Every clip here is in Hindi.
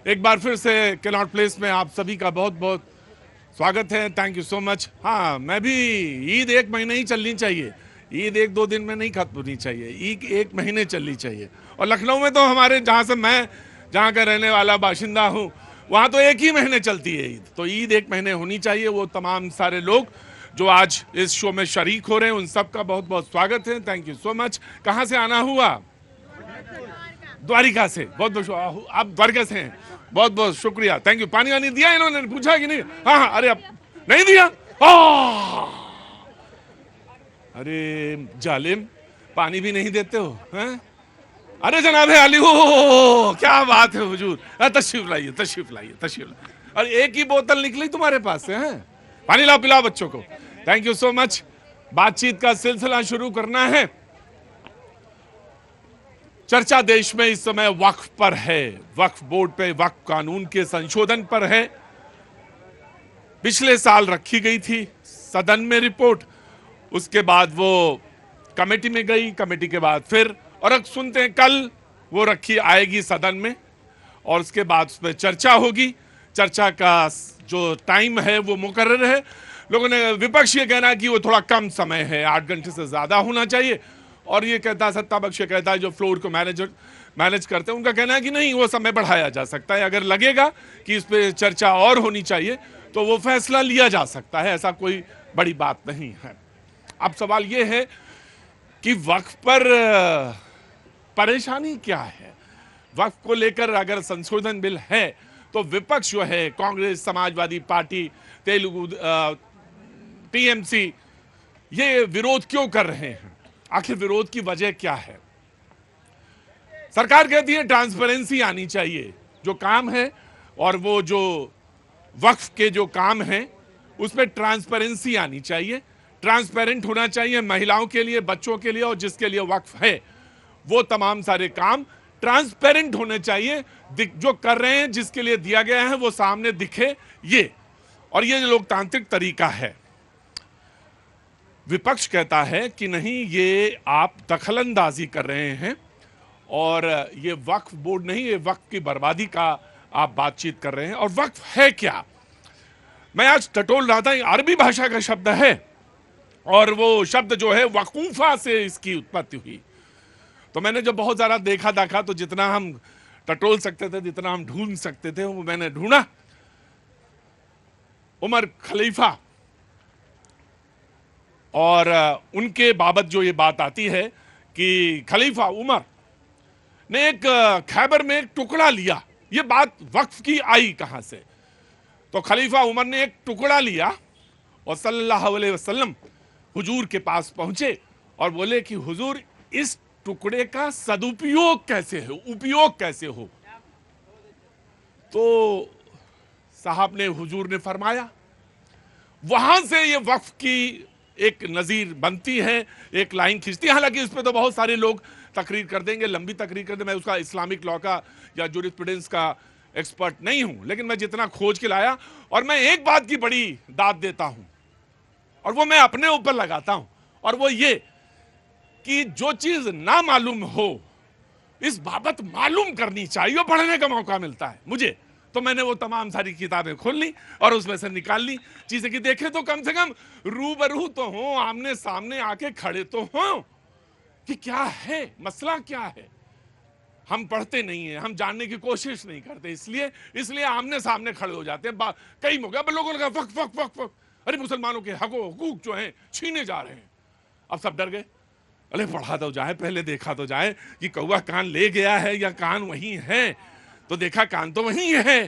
एक बार फिर से कैनॉट प्लेस में आप सभी का बहुत बहुत स्वागत है। Thank you so much. हाँ, मैं भी ईद एक महीने ही चलनी चाहिए, ईद एक दो दिन में नहीं खत्म होनी चाहिए, ईद एक महीने चलनी चाहिए। और लखनऊ में तो हमारे जहाँ का रहने वाला बाशिंदा हूँ, वहाँ तो एक ही महीने चलती है ईद। तो ईद एक महीने होनी चाहिए। वो तमाम सारे लोग जो आज इस शो में शरीक हो रहे हैं, उन सब का बहुत बहुत स्वागत है। Thank you so much. कहाँ से आना हुआ? द्वारिका से। बहुत बहुत आप द्वारिका से हैं, बहुत बहुत शुक्रिया। Thank you. पानी वानी दिया इन्होंने? पूछा कि नहीं? हाँ हाँ। अरे अब नहीं दिया? अरे जालिम, पानी भी नहीं देते हो हैं? अरे जनाब है अली, हो क्या बात है हुजूर। तशरीफ लाइए, तशरीफ लाइए, तशरीफ लाइए। अरे एक ही बोतल निकली तुम्हारे पास से हैं? पानी लाओ, पिलाओ बच्चों को। Thank you so much. बातचीत का सिलसिला शुरू करना है। चर्चा देश में इस समय वक्फ पर है, वक्फ बोर्ड पे, वक्फ कानून के संशोधन पर है। पिछले साल रखी गई थी सदन में रिपोर्ट, उसके बाद वो कमेटी में गई, कमेटी के बाद फिर, और अब सुनते हैं कल वो रखी आएगी सदन में और उसके बाद उस पर चर्चा होगी। चर्चा का जो टाइम है वो मुकर्रर है। लोगों ने, विपक्ष ये कहना है कि वो थोड़ा कम समय है, 8 घंटे से ज्यादा होना चाहिए। और ये कहता, सत्ता पक्ष कहता है, जो फ्लोर को मैनेज करते हैं, उनका कहना है कि नहीं, वो समय बढ़ाया जा सकता है। अगर लगेगा कि इस पे चर्चा और होनी चाहिए तो वो फैसला लिया जा सकता है, ऐसा कोई बड़ी बात नहीं है। अब सवाल ये है कि वक्फ पर परेशानी क्या है? वक्फ को लेकर अगर संशोधन बिल है तो विपक्ष जो है, कांग्रेस, समाजवादी पार्टी, तेलुगु, टीएमसी, ये विरोध क्यों कर रहे हैं? आखिर विरोध की वजह क्या है? सरकार कहती है ट्रांसपेरेंसी आनी चाहिए, जो काम है और वो जो वक्फ के जो काम हैं उसमें ट्रांसपेरेंसी आनी चाहिए, ट्रांसपेरेंट होना चाहिए महिलाओं के लिए, बच्चों के लिए, और जिसके लिए वक्फ है वो तमाम सारे काम ट्रांसपेरेंट होने चाहिए। जो कर रहे हैं, जिसके लिए दिया गया है, वो सामने दिखे, ये और ये लोकतांत्रिक तरीका है। विपक्ष कहता है कि नहीं, ये आप दखलंदाजी कर रहे हैं और ये वक्फ बोर्ड नहीं, ये वक्फ की बर्बादी का आप बातचीत कर रहे हैं। और वक्फ है क्या? मैं आज टटोल रहा था, अरबी भाषा का शब्द है और वो शब्द जो है वकूफा से इसकी उत्पत्ति हुई। तो मैंने जब बहुत ज्यादा देखा तो जितना हम टटोल सकते थे, जितना हम ढूंढ सकते थे, वो मैंने ढूंढा। उमर खलीफा और उनके बाबत जो ये बात आती है कि खलीफा उमर ने एक खैबर में एक टुकड़ा लिया। ये बात वक्फ की आई कहां से? तो खलीफा उमर ने एक टुकड़ा लिया और सल्लल्लाहु अलैहि वसल्लम हुजूर के पास पहुंचे और बोले कि हुजूर, इस टुकड़े का सदुपयोग कैसे हो, उपयोग कैसे हो? तो साहब ने, हुजूर ने फरमाया। वहां से ये वक्फ की एक नजीर बनती है, एक लाइन खींचती है। हालांकि इस पे तो बहुत सारे लोग तकरीर कर देंगे, लंबी तकरीर कर देंगे। मैं उसका इस्लामिक लॉ का या जूरिस्प्रूडेंस का एक्सपर्ट नहीं हूं, लेकिन मैं जितना खोज के लाया, और मैं एक बात की बड़ी दाद देता हूं और वो मैं अपने ऊपर लगाता हूं, और वो ये कि जो चीज ना मालूम हो, इस बाबत मालूम करनी चाहिए, पढ़ने का मौका मिलता है मुझे। तो मैंने वो तमाम सारी किताबें खोल ली और उसमें से निकाल ली चीजें कि देखे तो कम से कम रूबरू तो हो, आमने सामने आके खड़े तो हो कि क्या है मसला, क्या है। हम पढ़ते नहीं है, हम जानने की कोशिश नहीं करते, इसलिए आमने सामने खड़े हो जाते हैं। कई मौके पर लोगों ने कहा वक्फ वक्फ वक्फ वक्फ, अरे मुसलमानों के हकूक जो हैं छीने जा रहे हैं। अब सब डर गए। अरे पढ़ा तो जाए, पहले देखा तो जाए कि कौवा कान ले गया है या कान वही है। तो देखा कान तो वही है।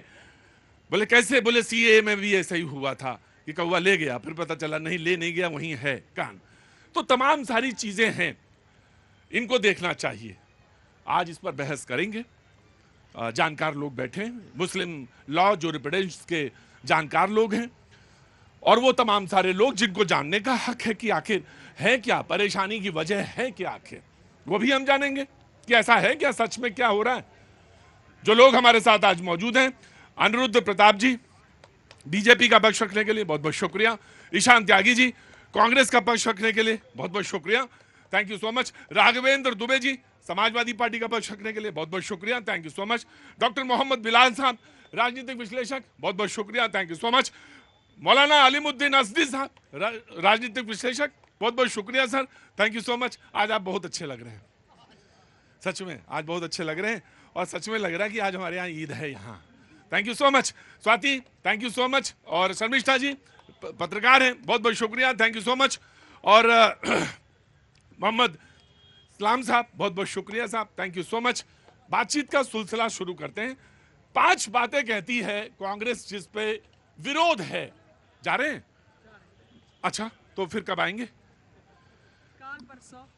बोले कैसे? बोले सीए में भी ऐसा ही हुआ था कि कौवा ले गया, फिर पता चला नहीं, ले नहीं गया, वही है कान। तो तमाम सारी चीजें हैं, इनको देखना चाहिए। आज इस पर बहस करेंगे। जानकार लोग बैठे हैं, मुस्लिम लॉ जूरिस्प्रूडेंस के जानकार लोग हैं, और वो तमाम सारे लोग जिनको जानने का हक है कि आखिर है क्या, परेशानी की वजह है क्या, आखिर वो भी हम जानेंगे कि ऐसा है क्या, सच में क्या हो रहा है। जो लोग हमारे साथ आज मौजूद हैं, अनिरुद्ध प्रताप जी, बीजेपी का पक्ष रखने के लिए बहुत बहुत शुक्रिया। ईशान त्यागी जी, कांग्रेस का पक्ष रखने के लिए बहुत बहुत शुक्रिया। Thank you so much. Raghavendra Dubey ji, Samajwadi Party का पक्ष रखने के लिए बहुत बहुत शुक्रिया, thank you so much. Doctor Mohammad Bilal sahab, राजनीतिक विश्लेषक, बहुत बहुत शुक्रिया, थैंक यू सो मच। मौलाना अलीमुद्दीन असदी साहब, राजनीतिक विश्लेषक, बहुत बहुत शुक्रिया sir, thank you so much. आज आप बहुत अच्छे लग रहे हैं, सच में आज बहुत अच्छे लग रहे हैं, और सच में लग रहा है कि आज हमारे यहाँ ईद है यहाँ। Thank you so much. Swati, thank you so much. और शर्मिष्ठा जी पत्रकार हैं, बहुत बहुत शुक्रिया, थैंक यू सो मच। और मोहम्मद इस्लाम साहब, बहुत बहुत शुक्रिया साहब, थैंक यू सो मच। बातचीत का सिलसिला शुरू करते हैं। 5 बातें कहती है कांग्रेस जिस पे विरोध है। जा रहे हैं? अच्छा, तो फिर कब आएंगे?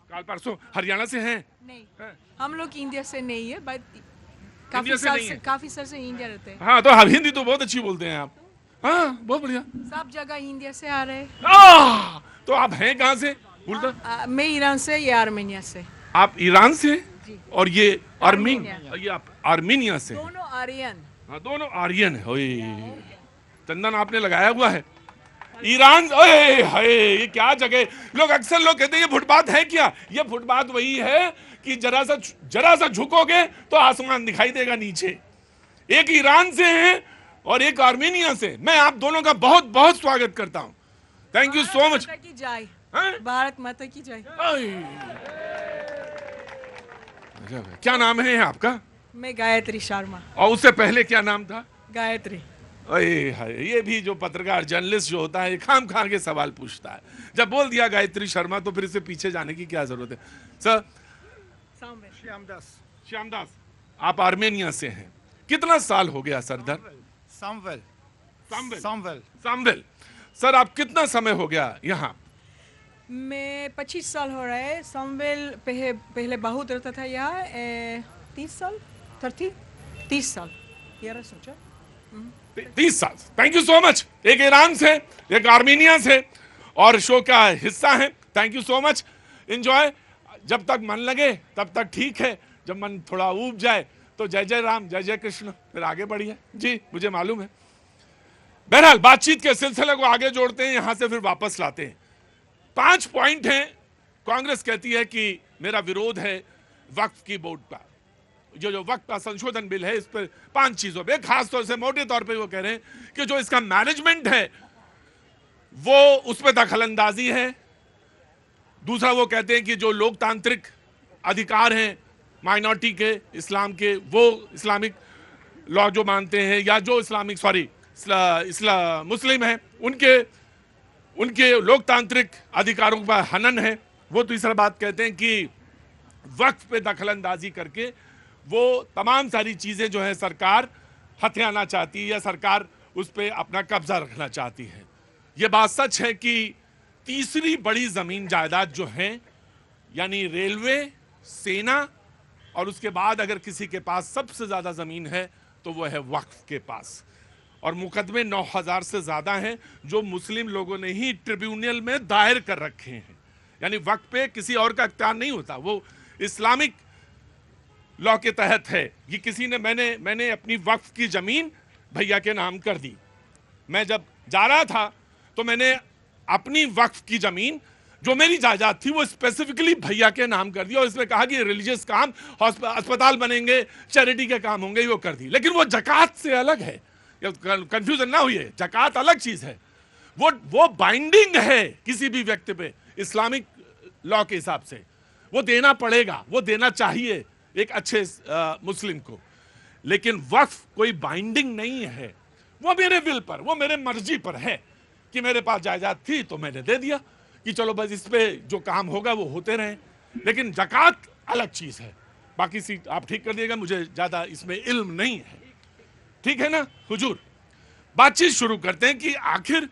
काल परसों। हरियाणा से हैं? नहीं है? हम लोग इंडिया से नहीं है, बट काफी साल से इंडिया रहते हैं। हाँ, तो आप हिंदी तो बहुत अच्छी बोलते हैं आप। हाँ, बहुत बढ़िया। सब जगह इंडिया से आ रहे हैं। तो आप हैं कहाँ से? मैं ईरान से, ये आर्मेनिया से। आप ईरान से? जी। और ये आर्मीनिया। ये आप आर्मीनिया से? दोनों आर्यन। हाँ, दोनों आर्यन है। ओए, चंदन आपने लगाया हुआ है। ईरान, ओए हाय, ये क्या जगह। अक्सर लोग कहते हैं ये फुटपाथ है क्या? ये फुटपाथ वही है कि जरा सा झुकोगे तो आसमान दिखाई देगा नीचे। एक ईरान से है और एक आर्मेनिया से। मैं आप दोनों का बहुत बहुत स्वागत करता हूं, thank you so much. Bharat माता की जय। क्या नाम है आपका? मैं गायत्री शर्मा। और उससे पहले क्या नाम था? गायत्री। ये भी जो पत्रकार जर्नलिस्ट जो होता है खाम खा के सवाल पूछता है। जब बोल दिया गायत्री शर्मा तो फिर इससे पीछे जाने की क्या जरूरत है। सर, श्यामदास, आप आर्मेनिया से हैं, कितना साल हो गया सरदार? सामवेल। सर, आप कितना समय हो गया यहाँ? मैं 25 साल हो रहा है। सामवेल पहले बहुत रहता था यहाँ। 30 साल 30 साल 30 साल। Thank you so much. एक ईरान से, एक आर्मीनिया से, और शो का हिस्सा है। Thank you so much. Enjoy. जब तक मन लगे तब तक ठीक है, जब मन थोड़ा ऊब जाए तो जय जय राम, जय जय कृष्ण, फिर आगे बढ़िए। जी, मुझे मालूम है। बहरहाल बातचीत के सिलसिले को आगे जोड़ते हैं, यहां से फिर वापस लाते हैं। 5 पॉइंट हैं। कांग्रेस कहती है कि मेरा विरोध है वक्फ की बोर्ड पर। जो वक्त का संशोधन बिल है, इस पर 5 चीजों पे, खास तौर से मोटे तौर पे वो कह रहे हैं कि जो इसका मैनेजमेंट है वो उस पर दखलंदाजी है। दूसरा, वो कहते हैं कि जो लोकतांत्रिक अधिकार हैं माइनॉरिटी के, इस्लाम के, वो इस्लामिक लॉ जो मानते हैं, या जो मुस्लिम हैं, उनके लोकतांत्रिक अधिकारों का हनन है। वो तीसरा बात कहते हैं कि वक्फ पे दखलंदाजी करके वो तमाम सारी चीजें जो है सरकार हथियाना चाहती है, या सरकार उस पर अपना कब्जा रखना चाहती है। ये बात सच है कि तीसरी बड़ी जमीन जायदाद जो है, यानी रेलवे, सेना, और उसके बाद अगर किसी के पास सबसे ज्यादा जमीन है तो वो है वक्फ के पास। और मुकदमे 9000 से ज्यादा हैं जो मुस्लिम लोगों ने ही ट्रिब्यूनल में दायर कर रखे हैं। यानी वक्फ पे किसी और का इख्तियार नहीं होता, वो इस्लामिक लॉ के तहत है। ये किसी ने, मैंने अपनी वक्फ की जमीन भैया के नाम कर दी। मैं जब जा रहा था तो मैंने अपनी वक्फ की जमीन जो मेरी जायदाद थी वो स्पेसिफिकली भैया के नाम कर दिया, और इसमें कहा कि रिलीजियस काम, अस्पताल बनेंगे, चैरिटी के काम होंगे, वो कर दी। लेकिन वो जकात से अलग है, कंफ्यूजन ना हुई है। जकात अलग चीज है, वो बाइंडिंग है किसी भी व्यक्ति पे इस्लामिक लॉ के हिसाब से। वो देना पड़ेगा, वो देना चाहिए एक अच्छे मुस्लिम को। लेकिन वक्फ कोई बाइंडिंग नहीं है, वो मेरे विल पर, वो मेरे मर्जी पर है कि मेरे पास जायदाद थी तो मैंने दे दिया कि चलो बस इस पे जो काम होगा वो होते रहे। लेकिन जकात अलग चीज है। बाकी सीट आप ठीक कर दिएगा, मुझे ज्यादा इसमें इल्म नहीं है, ठीक है ना हुजूर। बातचीत शुरू करते हैं कि आखिर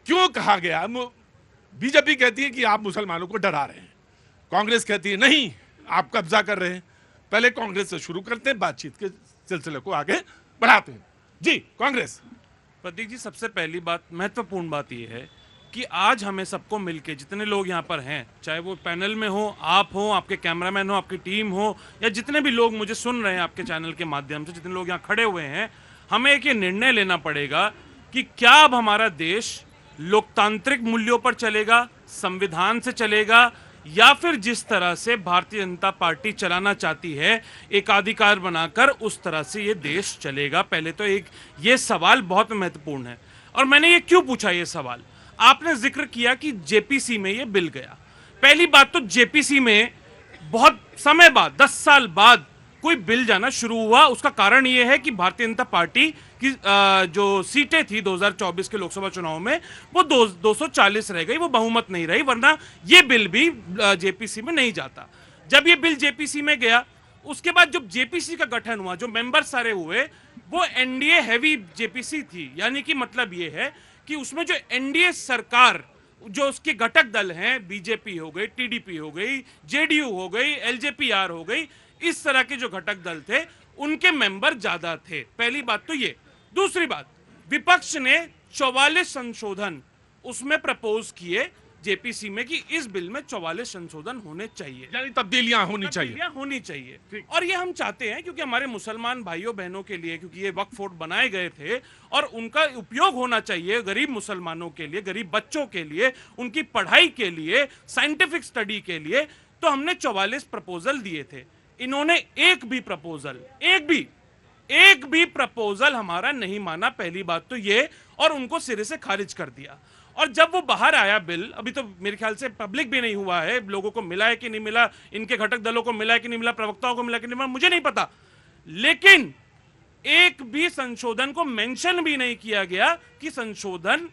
क्यों कहा गया। बीजेपी कहती है कि आप मुसलमानों को डरा रहे हैं, कांग्रेस कहती है नहीं आप कब्जा कर रहे हैं। पहले कांग्रेस से शुरू करते हैं, बातचीत के सिलसिले को आगे बढ़ाते हैं। जी, कांग्रेस। प्रतीक जी, सबसे पहली बात, महत्वपूर्ण बात यह है कि आज हमें सबको मिलके, जितने लोग यहाँ पर हैं, चाहे वो पैनल में हो, आप हो, आपके कैमरामैन हो, आपकी टीम हो, या जितने भी लोग मुझे सुन रहे हैं आपके चैनल के माध्यम से, जितने लोग यहाँ खड़े हुए हैं, हमें एक ये निर्णय लेना पड़ेगा कि क्या अब हमारा देश लोकतांत्रिक मूल्यों पर चलेगा, संविधान से चलेगा, या फिर जिस तरह से भारतीय जनता पार्टी चलाना चाहती है एकाधिकार बनाकर, उस तरह से ये देश चलेगा? पहले तो एक ये सवाल बहुत महत्वपूर्ण है। और मैंने ये क्यों पूछा ये सवाल, आपने जिक्र किया कि जेपीसी में ये बिल गया। पहली बात तो जेपीसी में बहुत समय बाद, 10 साल बाद कोई बिल जाना शुरू हुआ। उसका कारण यह है कि भारतीय जनता पार्टी की जो सीटें थी 2024 के लोकसभा चुनाव में वो 240 रह गई, वो बहुमत नहीं रही, वरना ये बिल भी जेपीसी में नहीं जाता। जब ये बिल जेपीसी में गया, उसके बाद जब जेपीसी का गठन हुआ, जो मेंबर सारे हुए, वो एनडीए हैवी जेपीसी थी। यानी कि मतलब ये है कि उसमें जो एनडीए सरकार, जो उसके घटक दल हैं, बीजेपी हो गई, टीडीपी हो गई, जेडीयू हो गई, एलजेपीआर हो गई, इस तरह के जो घटक दल थे उनके मेंबर ज्यादा थे। पहली बात तो ये। दूसरी बात, विपक्ष ने 44 संशोधन उसमें प्रपोज किए जेपीसी में कि इस बिल में 44 संशोधन होने चाहिए, यानी तब्दीलियां होनी चाहिए। और ये हम चाहते हैं क्योंकि हमारे मुसलमान भाइयों बहनों के लिए, क्योंकि ये वक्फ बोर्ड बनाए गए थे और उनका उपयोग होना चाहिए गरीब मुसलमानों के लिए, गरीब बच्चों के लिए, उनकी पढ़ाई के लिए, साइंटिफिक स्टडी के लिए। तो हमने 44 प्रपोजल दिए थे। इन्होंने एक भी प्रपोजल हमारा नहीं माना, पहली बात तो ये, और उनको सिरे से खारिज कर दिया। और जब वो बाहर आया बिल, अभी तो मेरे ख्याल से पब्लिक भी नहीं हुआ है, लोगों को मिला है कि नहीं मिला, इनके घटक दलों को मिला है कि नहीं मिला, प्रवक्ताओं को मिला कि नहीं मिला, मुझे नहीं पता, लेकिन एक भी संशोधन को मेंशन भी नहीं किया गया कि संशोधन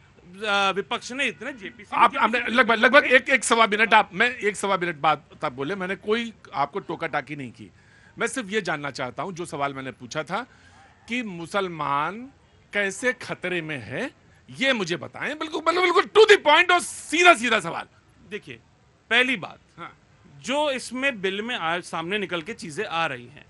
विपक्ष ने इतने जेपीसी आपने लगभग एक सवा मिनट मैं एक सवा मिनट बाद तब बोले, मैंने कोई आपको टोका टाकी नहीं की। मैं सिर्फ ये जानना चाहता हूं, जो सवाल मैंने पूछा था कि मुसलमान कैसे खतरे में है, ये मुझे बताएं। बिल्कुल टू द पॉइंट और सीधा सीधा सवाल। देखिए, पहली बात, हाँ। जो इसमें बिल में आज सामने निकल के चीजें आ रही हैं,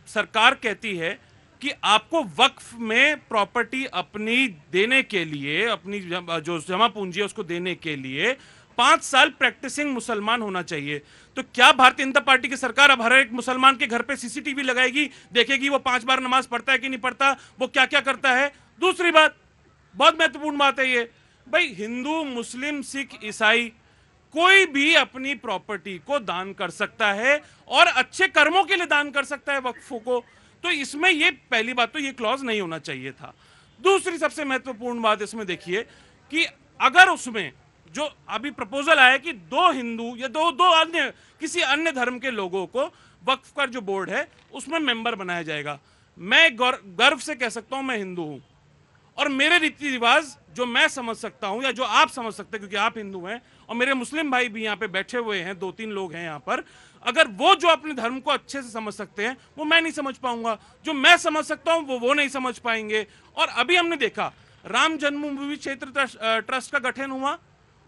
सरकार कहती है कि आपको वक्फ में प्रॉपर्टी अपनी देने के लिए, अपनी जो जमा पूंजी है उसको देने के लिए 5 साल प्रैक्टिसिंग मुसलमान होना चाहिए। तो क्या भारतीय जनता पार्टी की सरकार अब हर एक मुसलमान के घर पे सीसीटीवी लगाएगी, देखेगी वो 5 बार नमाज पढ़ता है कि नहीं पढ़ता, वो क्या क्या करता है? दूसरी बात, बहुत महत्वपूर्ण बात है ये, भाई हिंदू, मुस्लिम, सिख, ईसाई कोई भी अपनी प्रॉपर्टी को दान कर सकता है और अच्छे कर्मों के लिए दान कर सकता है वक्फों को। तो इसमें ये पहली बात तो ये क्लॉज नहीं होना चाहिए था। दूसरी सबसे महत्वपूर्ण बात इसमें देखिए कि अगर उसमें जो अभी प्रपोजल आया कि 2 हिंदू या दो अन्य किसी अन्य धर्म के लोगों को वक्फ का जो बोर्ड है उसमें मेंबर बनाया जाएगा, मैं गर्व से कह सकता हूं मैं हिंदू हूं और मेरे रीति रिवाज जो मैं समझ सकता हूं या जो आप समझ सकते हैं, क्योंकि आप हिंदू हैं और मेरे मुस्लिम भाई भी यहाँ पे बैठे हुए हैं, 2-3 लोग हैं यहाँ पर, अगर वो जो अपने धर्म को अच्छे से समझ सकते हैं वो मैं नहीं समझ पाऊंगा, जो मैं समझ सकता हूं वो नहीं समझ पाएंगे। और अभी हमने देखा राम जन्मभूमि क्षेत्र ट्रस्ट का गठन हुआ,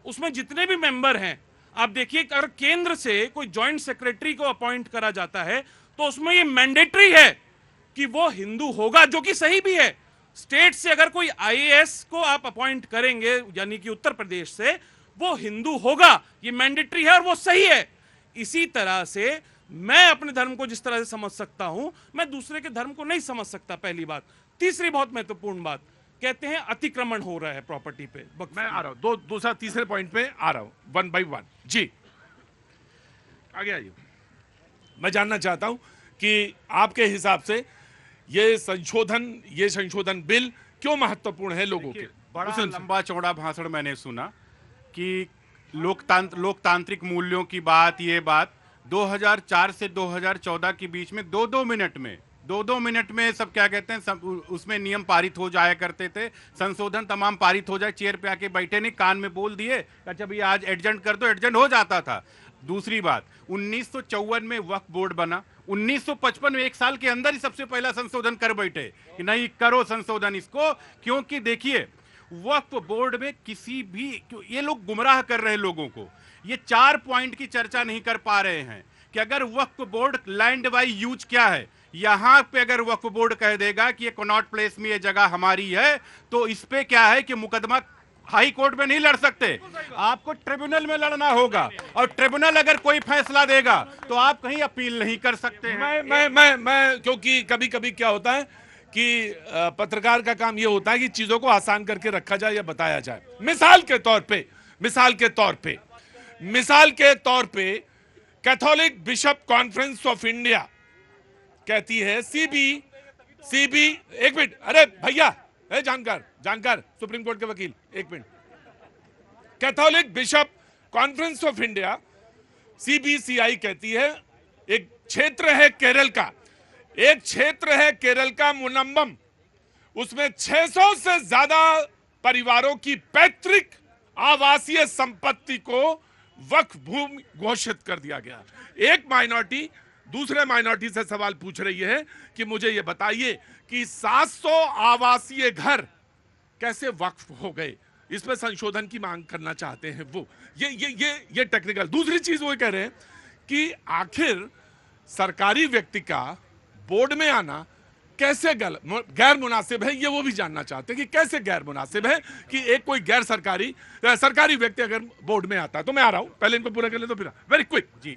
उसमें जितने भी मेंबर हैं, आप देखिए अगर केंद्र से कोई ज्वाइंट सेक्रेटरी को अपॉइंट करा जाता है तो उसमें ये मैंडेटरी है कि वो हिंदू होगा, जो कि सही भी है। स्टेट से अगर कोई आईएएस को आप अपॉइंट करेंगे, यानी कि उत्तर प्रदेश से, वो हिंदू होगा, ये मैंडेटरी है और वो सही है। इसी तरह से मैं अपने धर्म को जिस तरह से समझ सकता हूं, मैं दूसरे के धर्म को नहीं समझ सकता, पहली बात। तीसरी बहुत महत्वपूर्ण बात, कहते हैं अतिक्रमण हो रहा है प्रॉपर्टी पे। मैं आ रहा हूं, दूसरा तीसरे पॉइंट पे आ रहा हूं, 1 by 1 जी आगे आइए। मैं जानना चाहता हूं कि आपके हिसाब से ये संशोधन बिल क्यों महत्वपूर्ण है लोगों के? बड़ा लंबा चौड़ा भाषण मैंने सुना कि लोकतांत्रिक मूल्यों की बात, ये बात 2004 से 2014 के बीच में 2-2 मिनट में सब क्या कहते हैं, सब उसमें नियम पारित हो जाया करते थे, संशोधन तमाम पारित हो जाए, चेयर पे आके बैठे नहीं, कान में बोल दिए, अच्छा भैया आज एडजेंट कर दो, एडजेंट हो जाता था। दूसरी बात, 1954 में वक्फ बोर्ड बना, 1955 में 1 साल के अंदर ही सबसे पहला संशोधन कर बैठे कि नहीं करो संशोधन इसको, क्योंकि देखिए वक्फ बोर्ड में किसी भी, ये लोग गुमराह कर रहे हैं लोगों को, ये 4 पॉइंट की चर्चा नहीं कर पा रहे हैं कि अगर वक्फ बोर्ड लैंड बाय यूज क्या है, यहां पे अगर वक्फ बोर्ड कह देगा कि ये कनॉट प्लेस में ये जगह हमारी है, तो इस पे क्या है कि मुकदमा हाई कोर्ट में नहीं लड़ सकते, आपको ट्रिब्यूनल में लड़ना होगा, और ट्रिब्यूनल अगर कोई फैसला देगा तो आप कहीं अपील नहीं कर सकते हैं। मैं क्योंकि कभी कभी क्या होता है कि पत्रकार का काम यह होता है कि चीजों को आसान करके रखा जाए या बताया जाए। मिसाल के तौर पे मिसाल के तौर पे Catholic bishop conference of India कहती है सीबी एक मिनट, अरे भैया, जानकार सुप्रीम कोर्ट के वकील, एक minute. Catholic bishop conference of India CBCI कहती है एक क्षेत्र है केरल का मुनम्बम, उसमें 600 से ज्यादा परिवारों की पैतृक आवासीय संपत्ति को वक्फ भूमि घोषित कर दिया गया। एक माइनॉरिटी दूसरे माइनॉरिटी से सवाल पूछ रही है कि मुझे यह बताइए कि 700 आवासीय घर कैसे वक्फ हो गए। इस पर संशोधन की मांग करना चाहते हैं वो। ये टेक्निकल। दूसरी चीज वो कह रहे हैं कि आखिर सरकारी व्यक्ति का बोर्ड में आना कैसे गैर मुनासिब है, ये वो भी जानना चाहते हैं कि कैसे गैर मुनासिब है कि एक कोई गैर सरकारी व्यक्ति अगर बोर्ड में आता है। तो मैं आ रहा हूं, पहले इनको पूरा कर ले तो फिर वेरी क्विक जी।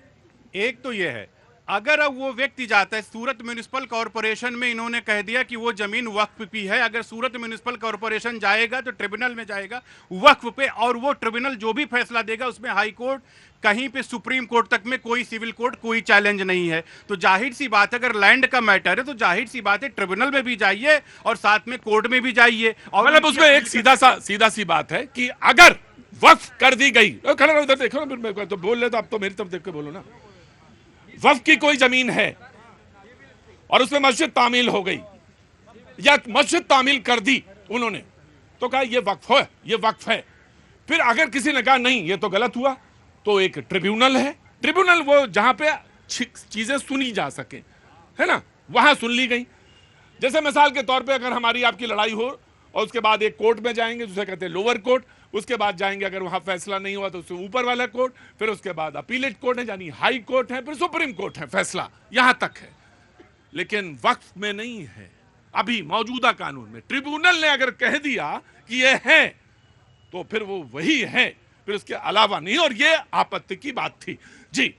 एक तो ये है, अगर अब वो व्यक्ति जाता है, सूरत म्युनिसिपल कॉरपोरेशन में इन्होंने कह दिया कि वो जमीन वक्फ पे है, अगर सूरत म्युनिसिपल कॉरपोरेशन जाएगा तो ट्रिब्यूनल में जाएगा वक्फ पे, और वो ट्रिब्यूनल जो भी फैसला देगा उसमें हाई कोर्ट, कहीं पे सुप्रीम कोर्ट तक में कोई सिविल कोर्ट कोई चैलेंज नहीं है। तो जाहिर सी बात है, अगर लैंड का मैटर है तो जाहिर सी बात है ट्रिब्यूनल में भी जाइए और साथ में कोर्ट में भी जाइए। और मतलब उसमें एक सीधा सी बात है कि अगर वक्फ कर दी गई, खड़ा रहो, इधर देखो ना, फिर तो बोल ले, तो अब तो मेरी तरफ देख के बोलो ना। वक्फ की कोई जमीन है और उसमें मस्जिद तामील हो गई या मस्जिद तामील कर दी उन्होंने, तो कहा ये वक्फ है। फिर अगर किसी ने कहा नहीं ये तो गलत हुआ, तो एक ट्रिब्यूनल है, ट्रिब्यूनल वो जहां पे चीजें सुनी जा सके, है ना, वहां सुन ली गई। जैसे मिसाल के तौर पे अगर हमारी आपकी लड़ाई हो और उसके बाद एक कोर्ट में जाएंगे जिसे कहते हैं लोअर कोर्ट, उसके बाद जाएंगे अगर वहां फैसला नहीं हुआ तो उससे ऊपर वाला कोर्ट, फिर उसके बाद अपीलेट कोर्ट है यानी हाई कोर्ट है, फिर सुप्रीम कोर्ट है, फैसला यहां तक है। लेकिन वक्फ में नहीं है। अभी मौजूदा कानून में ट्रिब्यूनल ने अगर कह दिया कि ये है तो फिर वो वही है, फिर उसके अलावा नहीं। और ये आपत्ति की बात थी जी।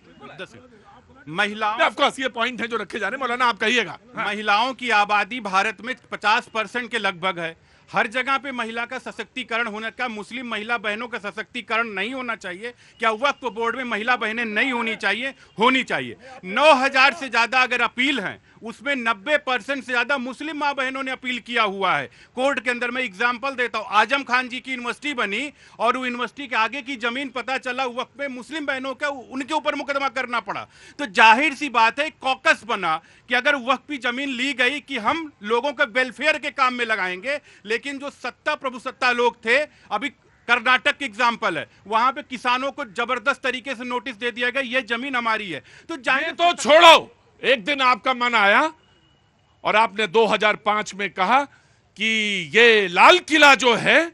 महिलाओं, ऑफ कोर्स ये पॉइंट है जो रखे जा रहे हैं, मौलाना आप कहिएगा। महिलाओं की आबादी भारत में 50% के लगभग है। हर जगह पे महिला का सशक्तिकरण होने का, मुस्लिम महिला बहनों का सशक्तिकरण नहीं होना चाहिए क्या? वक्फ बोर्ड में महिला बहनें नहीं होनी चाहिए? होनी चाहिए। 9000 से ज्यादा अगर अपील हैं उसमें 90% से ज्यादा मुस्लिम माँ बहनों ने अपील किया हुआ है कोर्ट के अंदर। मैं एग्जांपल देता हूं, आजम खान जी की यूनिवर्सिटी बनी और वो यूनिवर्सिटी के आगे की जमीन पता चला वक्त में मुस्लिम बहनों का, उनके ऊपर मुकदमा करना पड़ा। तो जाहिर सी बात है कॉकस बना कि अगर वक्त की जमीन ली गई कि हम लोगों के वेलफेयर के काम में लगाएंगे, लेकिन जो सत्ता प्रभुसत्ता लोग थे, अभी कर्नाटक की एग्जांपल है, वहां पे किसानों को जबरदस्त तरीके से नोटिस दे दिया गया ये जमीन हमारी है। तो जाहिर तो छोड़ो, एक दिन आपका मन आया और आपने 2005 में कहा कि ये लाल किला जो है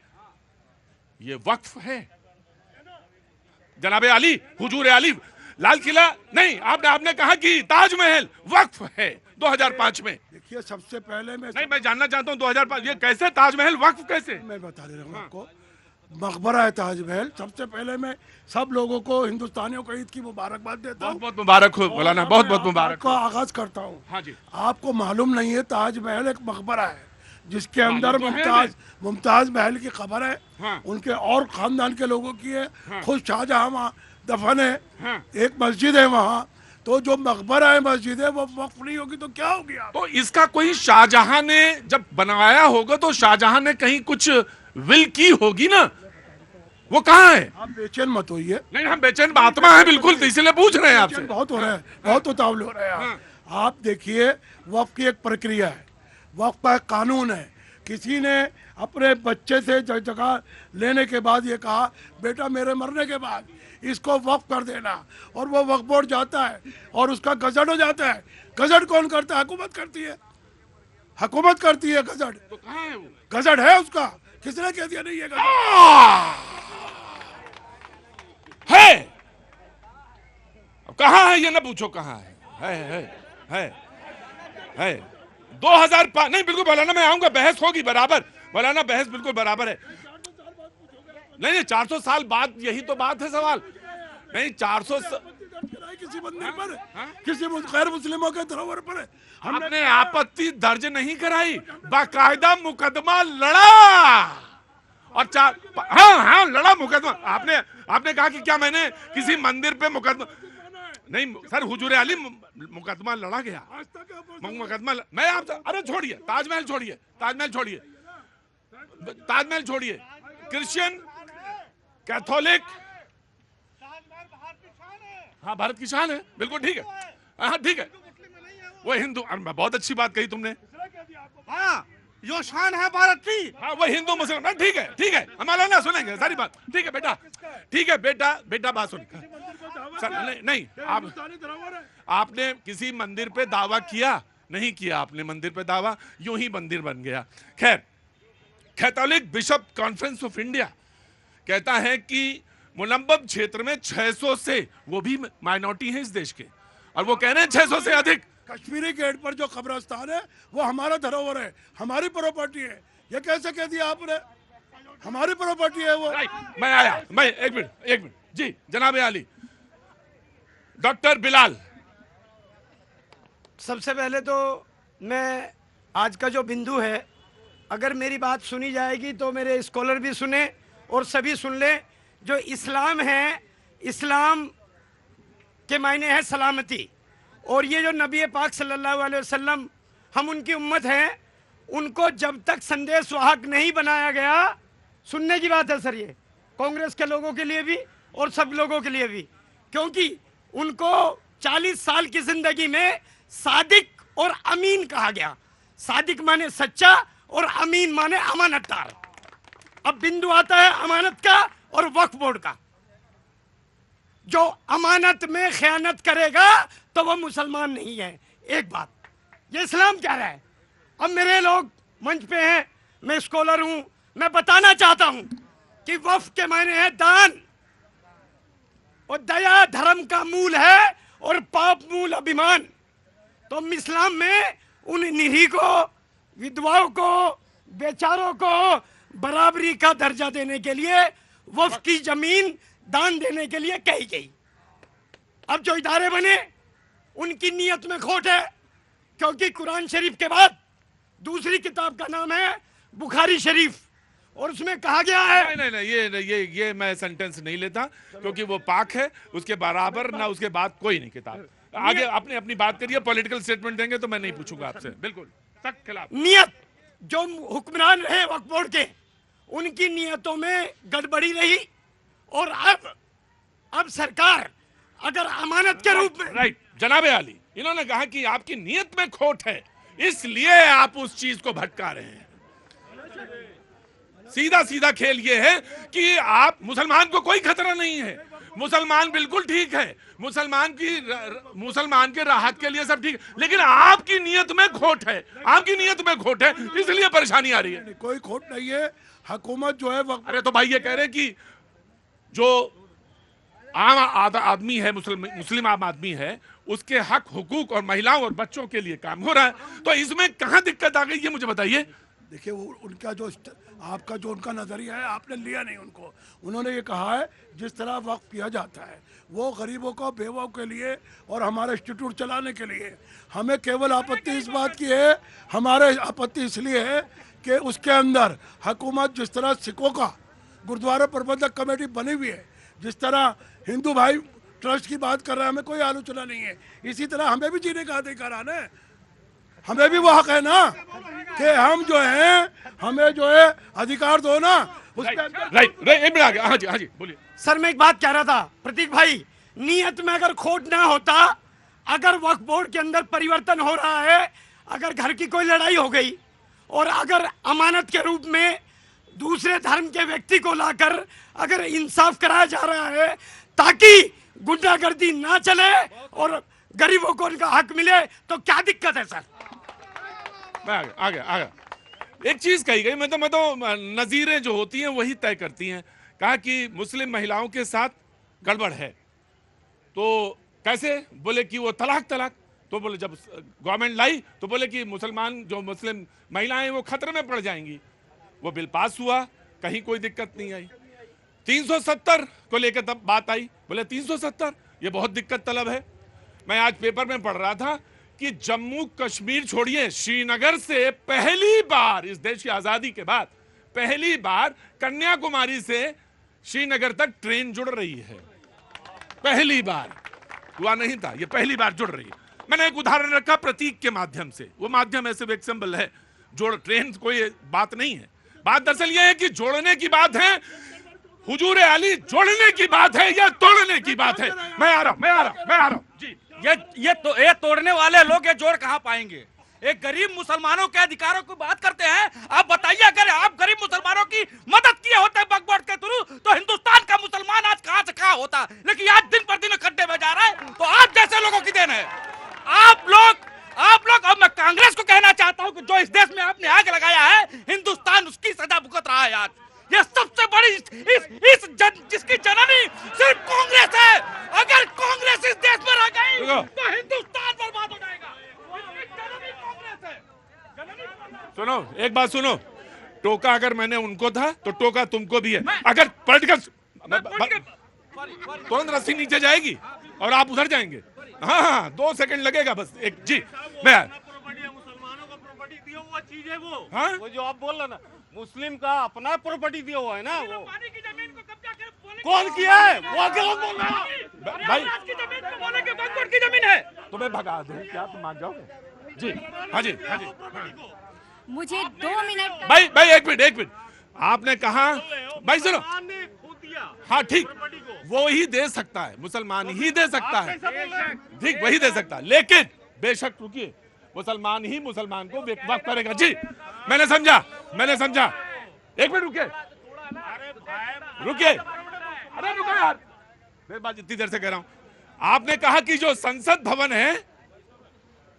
ये वक्फ है। जनाबे अली, हुजूर अली, लाल किला नहीं, आपने कहा कि ताजमहल वक्फ है 2005 में। देखिए सबसे पहले मैं जानना चाहता हूं 2005 ये कैसे ताजमहल वक्फ कैसे? मैं बता दे रहा हूँ आपको। मकबरा है ताजमहल। सबसे पहले मैं सब लोगों को, हिंदुस्तानियों को ईद की मुबारकबाद देता हूँ। बहुत मुबारक हो मौलाना, बहुत मुबारक का आगाज करता हूँ। हाँ जी। आपको मालूम नहीं है ताजमहल एक मकबरा है जिसके अंदर तो मुमताज महल की खबर है। हाँ। उनके और खानदान के लोगों की है। खुद शाहजहां वहाँ दफन है। हाँ। एक मस्जिद है वहाँ। तो जो मकबरा है, मस्जिद है, वो वक्फ नहीं होगी तो क्या होगी? तो इसका कोई शाहजहां ने जब बनाया होगा तो शाहजहां ने कहीं कुछ विल की होगी ना, वो कहाँ है? आप बेचैन मत होइए। नहीं, हम बेचैन आत्मा है बिल्कुल, तो इसलिए पूछ रहे हैं आपसे। बहुत हो रहा है, बहुत उतावले हो रहे हैं आप देखिए वक्फ की एक प्रक्रिया है, वक्फ का एक कानून है। किसी ने अपने बच्चे से जगह लेने के बाद ये कहा बेटा मेरे मरने के बाद इसको वक्फ कर देना, और वो वक्फ बोर्ड जाता है और उसका गजट हो जाता है। गजट कौन करता है? हुकूमत करती है। हुकूमत करती है गजट। तो कहाँ है वो? गजट है उसका, किसने कह दिया नहीं है गजट? है। अब कहाँ है ये ना पूछो, कहाँ है 2005 नहीं, बिल्कुल मौलाना मैं आऊंगा, बहस होगी बराबर मौलाना, बहस बिल्कुल बराबर है। नहीं 400 साल बाद, यही तो बात है सवाल। नहीं 400 किसी बंदे पर, किसी गैर मुस्लिमों के धरोहर पर हमने आपत्ति दर्ज नहीं कराई, बाकायदा मुकदमा लड़ा और हाँ हाँ लड़ा मुकदमा। आपने कहा कि क्या मैंने किसी मंदिर पे मुकदमा नहीं सर, हुजूर अली मुकदमा लड़ा गया, मुकदमा मैं आप अरे छोड़िए ताजमहल छोड़िए, ताजमहल छोड़िए, ताजमहल छोड़िए, क्रिश्चियन कैथोलिक, हाँ भारत की शान है, बिल्कुल ठीक है, हाँ ठीक है, वो हिंदू, बहुत अच्छी बात कही तुमने, हाँ यो शान है भारत की, हाँ वो हिंदू मुसलमान, ठीक है ठीक है, हमारा ना सुनेंगे सारी बात, ठीक है बेटा, ठीक है बेटा, बेटा बात सुन सर, नहीं आपने किसी मंदिर पे दावा किया नहीं किया, आपने मंदिर पे दावा, यूं ही मंदिर बन गया। खैर, Catholic bishop conference of India कहता है कि मुलम्बम क्षेत्र में 600 से, वो भी माइनॉरिटी है इस देश के, और वो कह रहे हैं 600 से अधिक। कश्मीरी गेट पर जो कब्रिस्तान है वो हमारा धरोहर है, हमारी प्रॉपर्टी है, ये कैसे कह दिया आपने? हमारी प्रॉपर्टी है वो। मैं आया, मैं एक मिनट जी, जनाब आली, डॉक्टर बिलाल। सबसे पहले तो मैं आज का जो बिंदु है, अगर मेरी बात सुनी जाएगी तो मेरे स्कॉलर भी सुने और सभी सुन ले। जो इस्लाम है, इस्लाम के मायने है सलामती, और ये जो नबी पाक सल्लल्लाहु अलैहि वसल्लम, हम उनकी उम्मत हैं, उनको जब तक संदेश वाहक नहीं बनाया गया, सुनने की बात है सर, ये कांग्रेस के लोगों के लिए भी और सब लोगों के लिए भी, क्योंकि उनको 40 साल की जिंदगी में सादिक और अमीन कहा गया। सादिक माने सच्चा और अमीन माने अमानतदार। अब बिंदु आता है अमानत का और वक्फ बोर्ड का। जो अमानत में खयानत करेगा तो वह मुसलमान नहीं है। एक बात ये इस्लाम कह रहा है। अब मेरे लोग मंच पे हैं, मैं स्कॉलर हूं, मैं बताना चाहता हूं कि वक्फ के मायने है दान, और दया धर्म का मूल है और पाप मूल अभिमान। तो इस्लाम में उन निरीह को, विधवाओं को, बेचारों को बराबरी का दर्जा देने के लिए वक्फ की जमीन दान देने के लिए कही गई। अब जो इदारे बने उनकी नीयत में खोट है, क्योंकि कुरान शरीफ के बाद दूसरी किताब का नाम है बुखारी शरीफ, और उसमें कहा गया है नहीं, ये मैं सेंटेंस नहीं लेता, क्योंकि वो पाक है, उसके बराबर ना उसके बाद कोई नहीं किताब। आगे अपने अपनी बात करिए, पॉलिटिकल स्टेटमेंट देंगे तो मैं नहीं पूछूंगा आपसे, बिल्कुल सख्त खिलाफ। नियत जो हुक्मरान रहे वक्फ बोर्ड के, उनकी नियतों में गड़बड़ी रही, और अब सरकार अगर अमानत के रूप में, राइट जनाब आली, इन्होंने कहा कि आपकी नियत में खोट है, इसलिए आप उस चीज को भटका रहे हैं। सीधा सीधा खेल ये है कि आप, मुसलमान को कोई खतरा नहीं है, मुसलमान बिल्कुल ठीक है, मुसलमान के राहत के लिए सब ठीक है, लेकिन आपकी नियत में खोट है, आपकी नियत में खोट है, इसलिए परेशानी आ रही है। कोई खोट नहीं है, हुकूमत जो है अरे तो भाई ये कह रहे हैं कि जो आम आदमी है, मुस्लिम आम आदमी है, उसके हक, हुकूक और महिलाओं और बच्चों के लिए काम हो रहा है, तो इसमें कहां दिक्कत आ गई ये मुझे बताइए। देखिए वो उनका जो आपका जो उनका नजरिया है आपने लिया नहीं उनको। उन्होंने ये कहा है जिस तरह वक्फ किया जाता है वो गरीबों को, बेवाओं के लिए और हमारे इंस्टीट्यूट चलाने के लिए। हमें केवल आपत्ति इस बात की है, हमारे आपत्ति इसलिए है कि उसके अंदर हुकूमत जिस तरह सिखों का गुरुद्वारा प्रबंधक कमेटी बनी हुई है, जिस तरह हिंदू भाई ट्रस्ट की बात कर रहे हैं, हमें कोई आलोचना नहीं है। इसी तरह हमें भी जीने का अधिकार है ना, हमें भी वो हक है ना कि हम जो है, हमें जो है अधिकार दो ना। राइट, हाँ जी बोलिए सर मैं एक बात कह रहा था प्रतीक भाई, नियत में अगर खोट ना होता, अगर वक्फ बोर्ड के अंदर परिवर्तन हो रहा है, अगर घर की कोई लड़ाई हो गई और अगर अमानत के रूप में दूसरे धर्म के व्यक्ति को लाकर अगर इंसाफ कराया जा रहा है ताकि गुंडागर्दी ना चले और गरीबों को उनका हक मिले, तो क्या दिक्कत है सर? मैं आ गया। एक चीज कही गई, मैं तो नजीरें जो होती हैं वही तय करती हैं। कहा कि मुस्लिम महिलाओं के साथ गड़बड़ है, तो कैसे? बोले कि वो तलाक, तो बोले जब गवर्नमेंट लाई तो बोले कि मुसलमान जो मुस्लिम महिलाएं वो खतरे में पड़ जाएंगी। वो बिल पास हुआ, कहीं कोई दिक्कत नहीं आई। 370 को लेकर तब बात आई, बोले 370 ये बहुत दिक्कत तलब है। मैं आज पेपर में पढ़ रहा था कि जम्मू कश्मीर छोड़िए, श्रीनगर से पहली बार इस देश की आजादी के बाद पहली बार कन्याकुमारी से श्रीनगर तक ट्रेन जुड़ रही है। पहली बार हुआ नहीं था, ये पहली बार जुड़ रही है। मैंने एक उदाहरण रखा प्रतीक के माध्यम से, वो माध्यम ऐसे एक सिंबल है, जोड़ ट्रेन कोई बात नहीं है। बात दरअसल ये है कि जोड़ने की बात है, हुजूर आली जोड़ने की बात है या तोड़ने की बात है। मैं आ रहा हूं जी। ये तोड़ने वाले लोग ये जोड़ कहाँ पाएंगे? एक गरीब मुसलमानों के अधिकारों की बात करते हैं। आप बताइए, अगर आप गरीब मुसलमानों की मदद किए होते वक्फ बोर्ड के थ्रू, तो हिंदुस्तान का मुसलमान आज कहां से कहां होता। लेकिन आज दिन पर दिन खड्डे में जा रहा है, तो आप जैसे लोगों की देन है। आप लोग अब मैं कांग्रेस को कहना चाहता हूं कि जो इस देश में आपने आग लगाया है, हिंदुस्तान उसकी सजा भुगत रहा है। आज ये सबसे बड़ी जिसकी जननी सिर्फ कांग्रेस है। अगर कांग्रेस इस देश में रह गई तो हिंदुस्तान बर्बाद हो जाएगा। सुनो, एक बात सुनो, टोका अगर मैंने उनको था तो टोका तुमको भी है। अगर पॉलिटिकल तुरंत रस्सी नीचे जाएगी और आप उधर जाएंगे। हाँ, 2 सेकंड लगेगा बस। एक जी, मैं मुसलमानों को प्रॉपर्टी दिया हुआ चीज है वो। हाँ? वो जो आप बोल रहे ना, मुस्लिम का अपना प्रॉपर्टी दिया हुआ है ना, वो पानी की जमीन को कब्जा कर कौन किया है? वो अकेला बोल रहा है। भाई की जमीन को बोले कि वक्फ बोर्ड की जमीन है। तुम्हें भगा दूं क्या, तुम मान जाओगे? जी हाँ जी हाँ जी। मुझे 2 मिनट भाई एक मिनट आपने कहा, भाई सुनो, हाँ ठीक, वो ही दे सकता है, मुसलमान ही दे सकता है, ठीक वही दे सकता है। लेकिन बेशक रुकिए, मुसलमान ही मुसलमान को वक्फ करेगा। जी मैंने समझा। एक मिनट रुकिए, अरे रुको यार, मैं बात इतनी देर से कह रहा हूं। आपने कहा कि जो संसद भवन है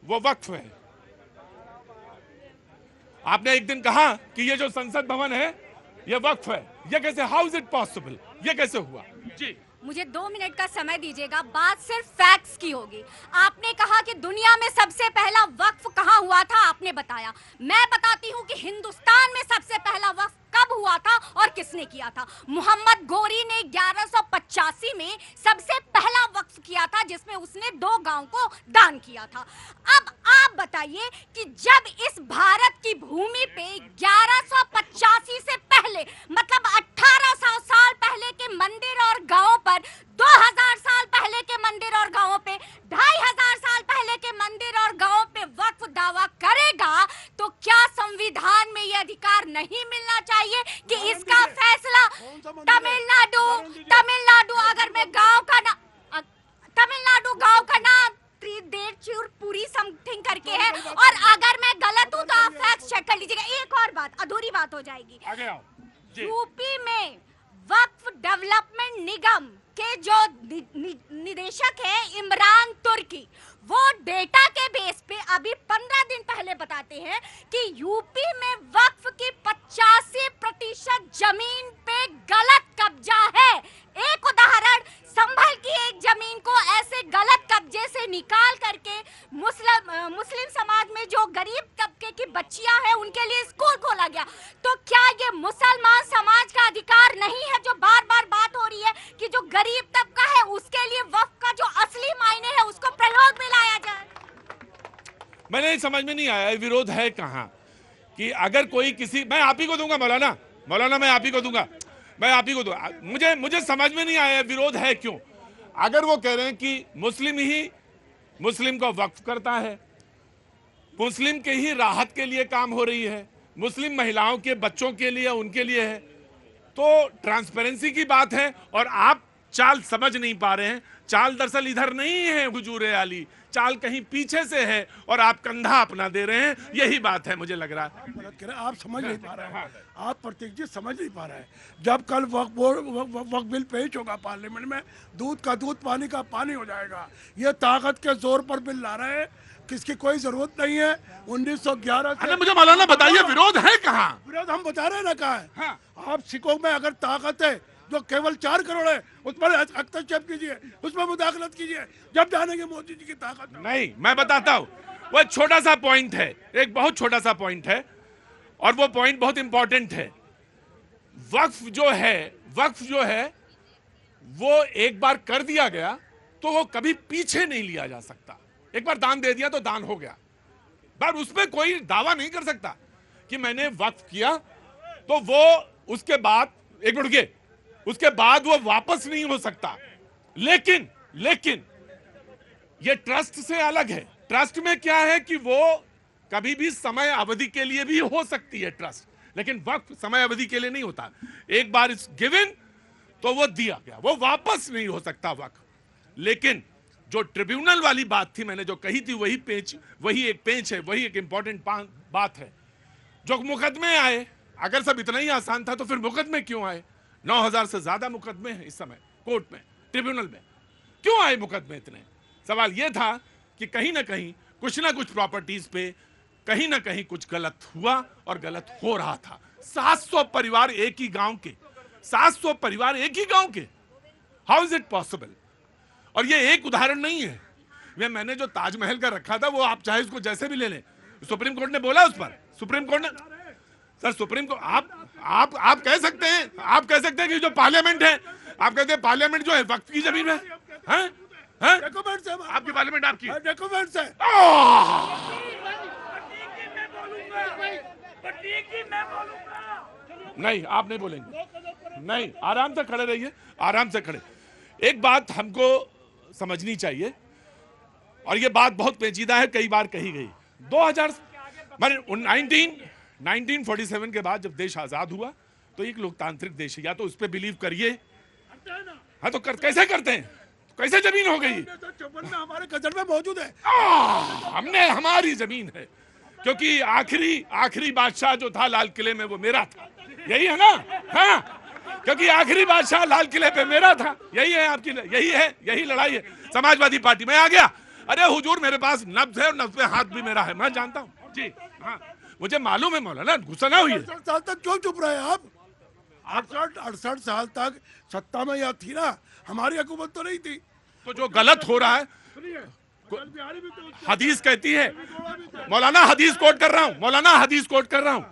वो वक्फ है। आपने एक दिन कहा कि ये जो संसद भवन है ये वक्फ है। ये कैसे, हाउ इज इट पॉसिबल, ये कैसे हुआ? जी मुझे 2 मिनट का समय दीजिएगा। बात सिर्फ फैक्ट्स की होगी। आपने कहा कि दुनिया में सबसे पहला वक्फ कहाँ हुआ था, आपने बताया। मैं बताती हूँ कि हिंदुस्तान में सबसे पहला वक्फ कब हुआ था और किसने किया था। मोहम्मद गोरी ने 1185 में सबसे पहला वक्फ किया था, जिसमें उसने 2 गांव को दान किया था। अब आप बताइए कि जब इस भारत की भूमि पे 1185 से पहले, मतलब 1800 साल पहले के मंदिर और गांवों पर, 2000 साल पहले के मंदिर और गांवों पे, 2500 साल पहले के मंदिर और गांवों पे वक्फ दावा करेगा, तो क्या संविधान में यह अधिकार नहीं मिलना चाहिए कि इसका फैसला तमिलनाडु, अगर मैं गांव का नाम, तमिलनाडु गांव का नाम त्रिदेचुरपुरी समथिंग करके है, और अगर मैं गलत हूं तो आप फैक्ट चेक कर लीजिएगा। एक और बात, अधूरी बात हो जाएगी। आगे आओ। यूपी में वक्फ डेवलपमेंट निगम के जो निदेशक है इमरान तुर्की, वो डेटा के बेस पे अभी 15 दिन पहले बताते हैं कि यूपी में वक्फ की 85% जमीन पे गलत कब्जा है। एक उदाहरण, संभल की एक जमीन को ऐसे गलत कब्जे से निकाल करके मुस्लिम समाज में जो गरीब तबके की बच्चियां हैं उनके लिए स्कूल खोला गया। तो क्या ये मुसलमान समाज का अधिकार नहीं है, जो बार बार बात हो रही है कि जो गरीब तबका है उसके लिए वक्फ का जो असली मायने है उसको प्रयोग में लाया जाए? मैंने समझ में नहीं आया विरोध है कहां, कि अगर कोई किसी, मैं आप ही को दूंगा मौलाना, मैं आप ही को दूंगा, मैं आप ही को दूंगा। मुझे समझ में नहीं आया विरोध है क्यों। अगर वो कह रहे हैं कि मुस्लिम ही मुस्लिम को वक्फ करता है, मुस्लिम के ही राहत के लिए काम हो रही है, मुस्लिम महिलाओं के बच्चों के लिए, उनके लिए है, तो ट्रांसपेरेंसी की बात है। और आप चाल समझ नहीं पा रहे हैं। चाल दरअसल इधर नहीं है हुजूर आली, चाल कहीं पीछे से है और आप कंधा अपना दे रहे हैं। यही बात है, मुझे लग रहा है। आप समझ नहीं पा रहे हैं, आप प्रतीक जी समझ नहीं पा रहे हैं। जब कल वक्फ बिल पेश होगा पार्लियामेंट में, दूध का दूध पानी का पानी हो जाएगा। ये ताकत के जोर पर बिल ला रहे हैं, किसकी कोई जरूरत नहीं है। 1911 से मुझे मौलाना बताइए विरोध है कहाँ? विरोध हम बता रहे हैं ना कहाँ है। हाँ। आप सिखों में अगर ताकत है जो केवल 4 करोड़ है, उस पर हस्तक्षेप कीजिए, उसमें मुदाखलत कीजिए, जब जानेंगे मोदी जी की ताकत। नहीं, मैं बताता हूं, वो एक छोटा सा पॉइंट है, एक बहुत छोटा सा पॉइंट है, और वो पॉइंट बहुत इंपॉर्टेंट है। वक्फ जो है वो एक बार कर दिया गया तो वो कभी पीछे नहीं लिया जा सकता। एक बार दान दे दिया तो दान हो गया, पर उसमें कोई दावा नहीं कर सकता कि मैंने वक्फ किया तो वो उसके बाद एक मिनट रुकिए, उसके बाद वो वापस नहीं हो सकता। लेकिन ये ट्रस्ट से अलग है। ट्रस्ट में क्या है कि वो कभी भी समय अवधि के लिए भी हो सकती है ट्रस्ट, लेकिन वक्फ समय अवधि के लिए नहीं होता। एक बार इस गिवन तो वो दिया गया, वो वापस नहीं हो सकता वक्फ। लेकिन जो ट्रिब्यूनल वाली बात थी, मैंने जो कही थी, वही एक पेंच है, वही एक इंपॉर्टेंट बात है। जो मुकदमे आए, अगर सब इतना ही आसान था तो फिर मुकदमे क्यों आए? 9,000 से ज्यादा मुकदमे हैं इस समय कोर्ट में, ट्रिब्यूनल में। क्यों आए मुकदमे इतने? सवाल यह था कि कहीं ना कहीं कुछ ना कुछ प्रॉपर्टीज पे कहीं ना कहीं कुछ गलत हुआ और गलत हो रहा था। 700 परिवार एक ही गांव के, 700 परिवार एक ही गांव के, हाउ इज इट पॉसिबल? और ये एक उदाहरण नहीं है। ये मैंने जो ताजमहल का रखा था वो आप चाहे उसको जैसे भी ले लें, सुप्रीम कोर्ट ने बोला उस पर, सुप्रीम कोर्ट ने, सर सुप्रीम कोर्ट, आप कह सकते हैं, कि जो पार्लियामेंट है, आप कहते हैं पार्लियामेंट जो है वक्फ की जमीन है, डॉक्यूमेंट्स है, आपकी पार्लियामेंट आपकी डॉक्यूमेंट्स है। नहीं, आप नहीं बोलेंगे, नहीं, आराम से खड़े रहिए, आराम से खड़े। एक बात हमको समझनी चाहिए, और ये बात बहुत पेचीदा है, कई बार कही गई। 1947 के बाद जब देश आजाद हुआ तो एक लोकतांत्रिक देश है, या तो उस पर बिलीव करिए, हाँ तो कैसे करते हैं, कैसे जमीन हो गई? हमारे गजट में मौजूद है। हमारी जमीन है, क्योंकि आखिरी बादशाह जो था लाल किले में वो मेरा था, यही है ना? हाँ, क्योंकि आखिरी बादशाह लाल किले पे मेरा था। यही है आपकी, यही लड़ाई है। समाजवादी पार्टी में आ गया, अरे हुजूर मेरे पास नब्ज है और नब्ज पे हाथ भी मेरा है, मैं जानता हूँ जी, हाँ मुझे मालूम है मौलाना, गुस्सा ना हुई। 68 साल तक क्यों चुप रहे आप? 68 साल तक सत्ता में या थी ना, हमारी हुकूमत तो नहीं थी। तो जो गलत हो रहा है, हदीस कहती है, मौलाना हदीस कोट कर रहा हूँ,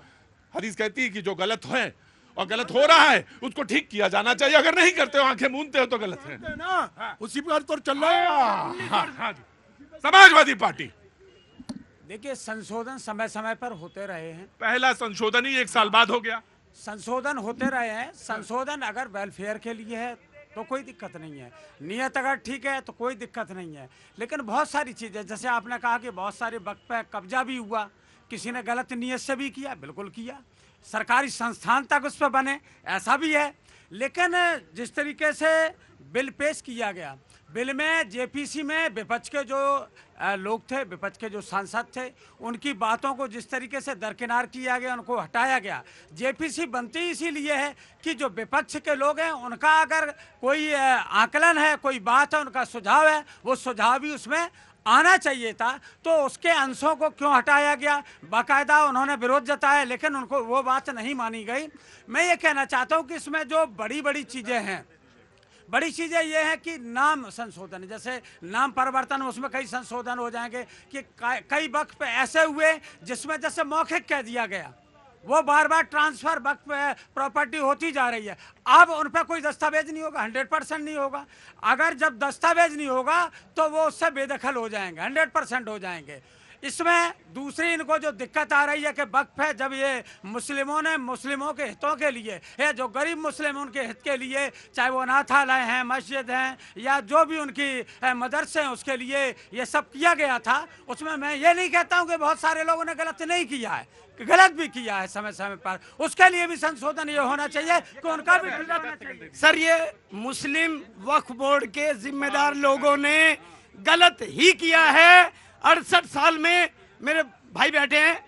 हदीस कहती है कि जो गलत है और गलत हो रहा है उसको ठीक किया जाना चाहिए। अगर नहीं करते हो, आंखें मूंदते हो तो गलत है ना, उसी पर तो चल रहा है। हाँ जी, समाजवादी पार्टी। देखिए, संशोधन समय समय पर होते रहे हैं। पहला संशोधन ही 1 साल बाद हो गया। संशोधन होते रहे हैं। संशोधन अगर वेलफेयर के लिए है तो कोई दिक्कत नहीं है, नियत अगर ठीक है तो कोई दिक्कत नहीं है। लेकिन बहुत सारी चीज़ें, जैसे आपने कहा कि बहुत सारे वक्त पे कब्जा भी हुआ, किसी ने गलत नियत से भी किया, बिल्कुल किया, सरकारी संस्थान तक उस पर बने, ऐसा भी है। लेकिन जिस तरीके से बिल पेश किया गया, बिल में जेपीसी में विपक्ष के जो लोग थे, विपक्ष के जो सांसद थे, उनकी बातों को जिस तरीके से दरकिनार किया गया, उनको हटाया गया। जेपीसी बनती इसीलिए है कि जो विपक्ष के लोग हैं उनका अगर कोई आकलन है, कोई बात है, उनका सुझाव है, वो सुझाव भी उसमें आना चाहिए था। तो उसके अंशों को क्यों हटाया गया? बाकायदा उन्होंने विरोध जताया, लेकिन उनको वो बात नहीं मानी गई। मैं ये कहना चाहता हूँ कि इसमें जो बड़ी चीज़ें हैं, बड़ी चीज़ें ये है कि नाम संशोधन, जैसे नाम परिवर्तन, उसमें कई संशोधन हो जाएंगे कि कई वक्त पे ऐसे हुए जिसमें जैसे मौखिक कह दिया गया, वो बार बार ट्रांसफर वक्त पे प्रॉपर्टी होती जा रही है। अब उन पर कोई दस्तावेज नहीं होगा, 100% नहीं होगा। अगर जब दस्तावेज नहीं होगा तो वो उससे बेदखल हो जाएंगे, 100% हो जाएंगे। इसमें दूसरी इनको जो दिक्कत आ रही है कि वक्फ है, जब ये मुस्लिमों ने मुस्लिमों के हितों के लिए, या जो गरीब मुस्लिम उनके हित के लिए, चाहे वो अनाथालय हैं, मस्जिद हैं, या जो भी उनकी मदरसे हैं, उसके लिए ये सब किया गया था। उसमें मैं ये नहीं कहता हूँ कि बहुत सारे लोगों ने गलत नहीं किया है, गलत भी किया है समय समय पर, उसके लिए भी संशोधन ये होना चाहिए कि उनका भी होना चाहिए। सर, ये मुस्लिम वक्फ बोर्ड के जिम्मेदार लोगों ने गलत ही किया है। 68 साल में मेरे भाई बैठे हैं,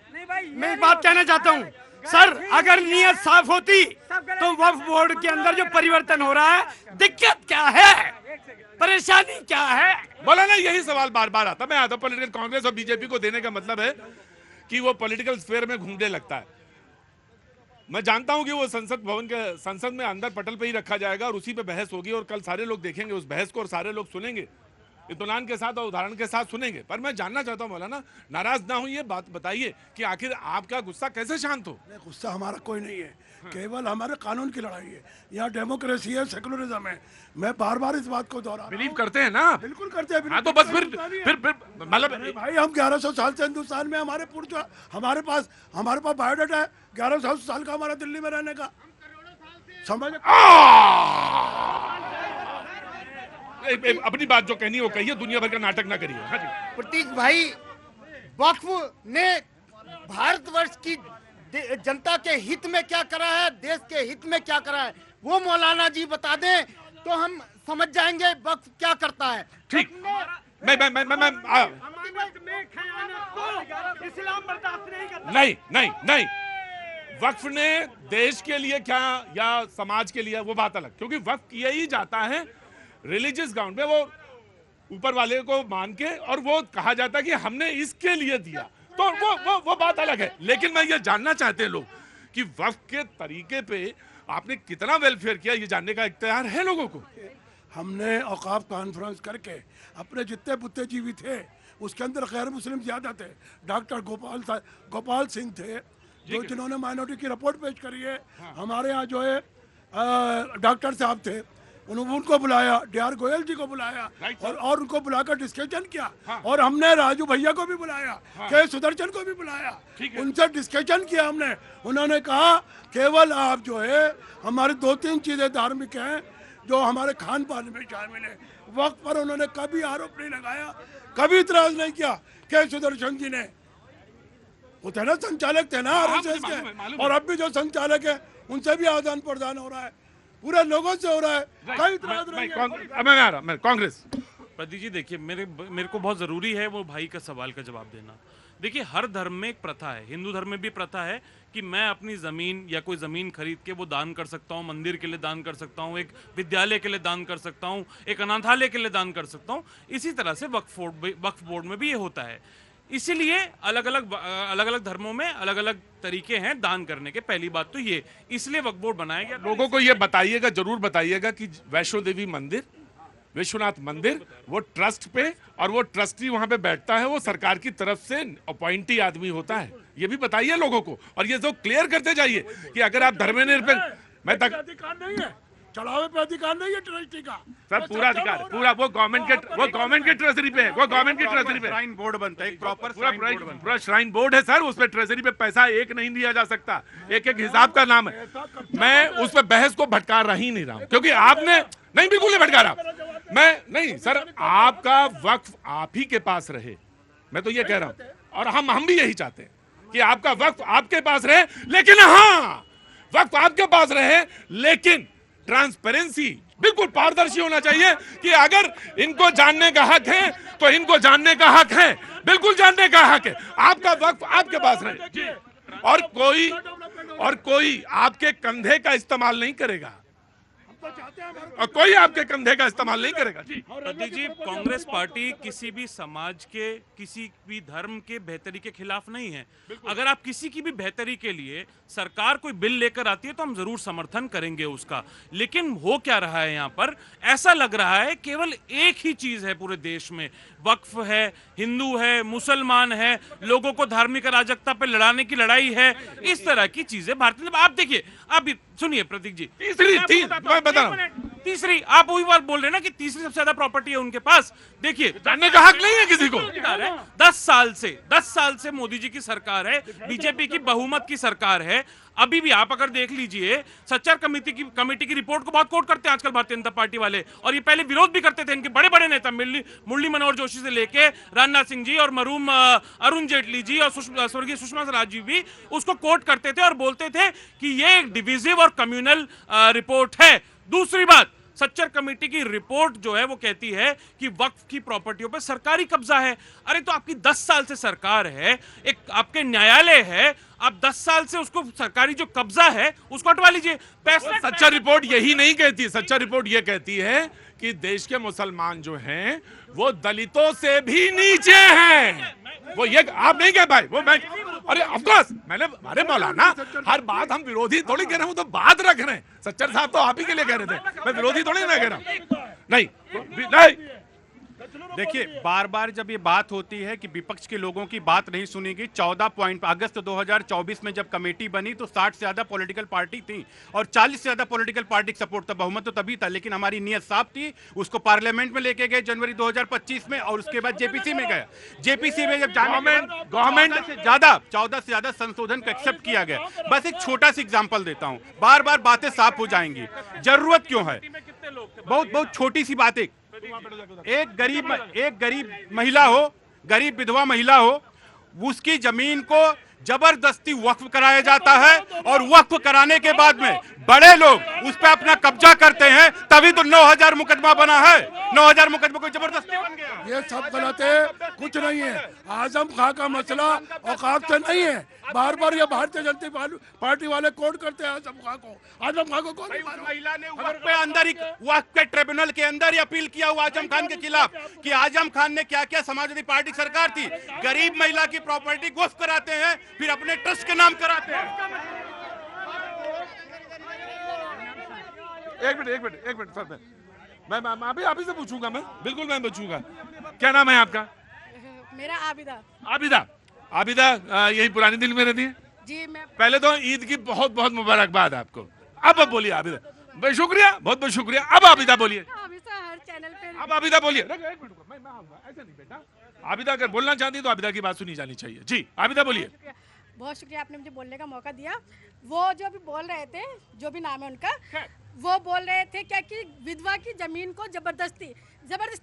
मैं एक बात कहना चाहता हूँ सर, अगर नीयत साफ होती तो वक्फ बोर्ड के अंदर जो परिवर्तन हो रहा है, दिक्कत क्या है, परेशानी क्या है? बोला ना, यही सवाल बार बार आता। मैं आता पॉलिटिकल कांग्रेस और बीजेपी को देने का मतलब है कि वो पॉलिटिकल स्फीयर में घूमने लगता है। मैं जानता हूं कि वो संसद भवन के संसद में अंदर पटल पे ही रखा जाएगा और उसी पे बहस होगी और कल सारे लोग देखेंगे उस बहस को और सारे लोग सुनेंगे। इत्मीनान के साथ और उदाहरण के साथ सुनेंगे। पर मैं जानना चाहता हूं मौलाना, नाराज ना हो, ये बात बताइए कि आखिर आपका गुस्सा कैसे शांत हो? नहीं, गुस्सा हमारा कोई नहीं है, केवल हमारे कानून की लड़ाई है। यहाँ डेमोक्रेसी है, सेकुलरिज्म है। मैं बार बार इस बात को दोहरा, बिलीव करते हैं ना? बिल्कुल करते हैं। हाँ, तो बस फिर मतलब भाई हम 1100 साल से हिंदुस्तान में, हमारे पास बायोडाटा है 1100 साल का हमारा दिल्ली में रहने का, समझ। अपनी बात जो कहनी वो कहिए, दुनिया भर का नाटक ना करिए। हाँ जी प्रतीक भाई, वक्फ ने भारतवर्ष की जनता के हित में क्या करा है, देश के हित में क्या करा है, वो मौलाना जी बता दें तो हम समझ जाएंगे वक्फ क्या करता है। ठीक, मैं इस्लाम बर्दाश्त नहीं करता। नहीं, वक्फ ने देश के लिए क्या या समाज के लिए, वो बात अलग, क्योंकि वक्फ किया ही जाता है रिलीजियस ग्राउंड पे, वो ऊपर वाले को मान के, और वो कहा जाता है कि हमने इसके लिए दिया, तो वो बात अलग है। लेकिन मैं ये जानना चाहते हैं लोग कि वक्फ के तरीके पे आपने कितना वेलफेयर किया, ये जानने का इख्तियार है लोगों को। हमने औकाफ कॉन्फ्रेंस करके अपने जितने बुद्धिजीवी थे उसके अंदर गैर मुस्लिम ज्यादा थे। डॉक्टर गोपाल सिंह थे जिन्होंने माइनॉरिटी की रिपोर्ट पेश करी है। हमारे यहाँ जो है डॉक्टर साहब थे, उनको बुलाया, DR गोयल जी को बुलाया और उनको बुलाकर डिस्कशन किया। और हमने राजू भैया को भी बुलाया, के सुदर्शन को भी बुलाया, उनसे डिस्कशन किया हमने। उन्होंने कहा केवल आप जो है हमारी 2-3 चीजें धार्मिक हैं जो हमारे खान पान में शामिल है। वक्त पर उन्होंने कभी आरोप नहीं लगाया, कभी इतराज नहीं किया। के सुदर्शन जी ने, वो थे ना संचालक थे ना RSS के, और अब भी जो संचालक है उनसे भी आदान प्रदान हो रहा है, पूरे लोगों से हो रहा है, कोई इतराज नहीं है। मैं कांग्रेस। प्रदीप जी देखिए, मेरे को बहुत ज़रूरी है वो भाई का सवाल का जवाब देना। देखिए, हर धर्म में एक प्रथा है, हिंदू धर्म में भी प्रथा है कि मैं अपनी ज़मीन या कोई ज़मीन खरीद के वो दान कर सकता हूँ, मंदिर के लिए दान कर सकता हूँ, एक विद्यालय के लिए दान कर सकता हूँ, एक अनाथालय के लिए दान कर सकता हूँ। इसी तरह से वक्फ बोर्ड में भी ये होता है। इसीलिए अलग अलग धर्मों में अलग अलग तरीके हैं दान करने के। पहली बात तो ये, इसलिए वक्फ बोर्ड बनाया गया। लोगों को ये बताइएगा, जरूर बताइएगा कि वैष्णो देवी मंदिर, विश्वनाथ मंदिर, वो ट्रस्ट पे, और वो ट्रस्टी वहां पे बैठता है, वो सरकार की तरफ से अपॉइंटी आदमी होता है। ये भी बताइए लोगों को, और ये जो क्लियर करते जाइए कि अगर आप धर्मनिरपेक्ष, मैं तक अधिकार नहीं है, चढ़ावे पे अधिकार नहीं है ट्रस्टी का। सर पूरा अधिकार, पूरा वो गवर्नमेंट के ट्रेजरी पे है, वो गवर्नमेंट के ट्रेजरी पे श्राइन बोर्ड बनता है, एक प्रॉपर पूरा श्राइन बोर्ड है सर। उस पे ट्रेजरी पे पैसा एक नहीं दिया जा सकता, एक हिसाब का नाम है। मैं उस पे बहस को भटका रहा ही नहीं रहा हूं, क्योंकि आपने नहीं, बिल्कुल नहीं भटका रहा मैं। नहीं सर, आपका वक्फ आप ही के पास रहे, मैं तो ये कह रहा हूं, और हम भी यही चाहते हैं कि आपका वक्फ आपके पास रहे। लेकिन हाँ, वक्फ आपके पास रहे, लेकिन ट्रांसपेरेंसी, बिल्कुल पारदर्शी होना चाहिए कि अगर इनको जानने का हक है तो इनको जानने का हक है, बिल्कुल जानने का हक है। आपका वक्फ आपके पास रहे, और कोई आपके कंधे का इस्तेमाल नहीं करेगा, और कोई आपके कंधे का इस्तेमाल नहीं करेगा। जी प्रदीप जी, कांग्रेस पार्टी किसी भी समाज के, किसी भी धर्म के बेहतरी के खिलाफ नहीं है। अगर आप किसी की भी बेहतरी के लिए सरकार कोई बिल लेकर आती है तो हम जरूर समर्थन करेंगे उसका। लेकिन हो क्या रहा है यहाँ पर, ऐसा लग रहा है केवल एक ही चीज है पूरे देश में, वक्फ है, हिंदू है, मुसलमान है, लोगों को धार्मिक अराजकता पे लड़ाने की लड़ाई है, इस तरह की चीजें भारतीय। आप देखिए, आप सुनिए प्रतीक जी, तीसरी आप वही बात बोल रहे हैं ना कि तीसरी सबसे ज्यादा प्रॉपर्टी है उनके पास। देखिए, जानने का हक नहीं है किसी को। 10 साल से मोदी जी की सरकार है, बीजेपी की बहुमत की सरकार है। अभी भी आप अगर देख लीजिए, सच्चर कमेटी की रिपोर्ट को बहुत कोट करते हैं आजकल भारतीय जनता पार्टी वाले, और ये पहले विरोध भी करते थे। इनके बड़े बड़े नेता मुरली मनोहर जोशी से लेके राजनाथ सिंह जी और मरूम अरुण जेटली जी और स्वर्गीय सुषमा स्वराज जी भी उसको कोट करते थे और बोलते थे कि ये एक डिविजिव और कम्युनल रिपोर्ट है। दूसरी बात, सच्चर कमेटी की रिपोर्ट जो है वो कहती है कि वक्फ की प्रॉपर्टियों पे सरकारी कब्जा है। अरे तो आपकी 10 साल से सरकार है, एक आपके न्यायालय है, आप 10 साल से उसको सरकारी जो कब्जा है उसको हटवा लीजिए। पैसा सच्चा रिपोर्ट यही नहीं कहती, सच्चा रिपोर्ट ये कहती है कि देश के मुसलमान जो हैं वो दलितों से भी नीचे हैं। वो ये आप नहीं कह पाए, वो मैं, अरे ऑफ कोर्स मैंने, अरे मौलाना हर बात हम विरोधी थोड़ी कह रहे हैं, वो तो बात रख रहे हैं। सच्चर साहब तो आप ही के लिए कह रहे थे, मैं विरोधी थोड़ी ना कह रहा हूं। नहीं, देखिए, बार बार जब ये बात होती है कि विपक्ष के लोगों की बात नहीं सुनी गई, 14 पॉइंट अगस्त 2024 में जब कमेटी बनी तो 60 से ज्यादा पॉलिटिकल पार्टी थी और 40 से ज्यादा पॉलिटिकल पार्टी का सपोर्ट था। बहुमत तो तभी था, लेकिन हमारी नीयत साफ थी। उसको पार्लियामेंट में लेके गए जनवरी 2025 में और उसके बाद जेपीसी में गया। जेपीसी में जब गवर्नमेंट से ज्यादा 14 से ज्यादा संशोधन को एक्सेप्ट किया गया। बस एक छोटा सा एग्जाम्पल देता हूं, बार बार बातें साफ हो जाएंगी। जरूरत क्यों है? बहुत छोटी सी बात। एक गरीब महिला हो, गरीब विधवा महिला हो, उसकी जमीन को जबरदस्ती वक्फ कराया जाता है और वक्फ कराने के बाद में बड़े लोग उस पर अपना कब्जा करते हैं, तभी तो 9000 मुकदमा बना है। 9000 मुकदमा को जबरदस्ती बन गया। ये सब गलत है, कुछ नहीं है। आजम खां का मसला औकात से नहीं है। बार बार ये भारतीय जनता पार्टी वाले कोड करते हैं आजम खां को। आजम खां को कौन? महिला ने वक्फ पे अंदर ही वक्फ के ट्रिब्यूनल के अंदर ही अपील किया हुआ आजम खान के खिलाफ कि आजम खान ने क्या किया। समाजवादी पार्टी सरकार थी, गरीब महिला की प्रॉपर्टी वक्फ कराते हैं, फिर अपने ट्रस्ट के नाम कराते हैं। एक मिनट सर, मैं आप ही से पूछूंगा। मैं बिल्कुल मैं पूछूंगा। क्या नाम है आपका? मेरा आबिदा यही पुरानी दिल में रहती है जी। मैं पहले तो ईद की बहुत बहुत मुबारकबाद आपको। अब बोलिए आबिदा। बहुत शुक्रिया, बहुत बहुत शुक्रिया। अब आबिदा बोलिए। हर चैनल पे अब आबिदा बोलिए। एक मिनट मैं आऊंगा, ऐसा नहीं बेटा। आबिदा अगर बोलना चाहती तो आबिदा की बात सुनी जानी चाहिए। जी आबिदा बोलिए। बहुत शुक्रिया, आपने मुझे बोलने का मौका दिया। वो जो भी बोल रहे थे, जो भी नाम है उनका, वो बोल रहे थे क्या कि विधवा की जमीन को जबरदस्ती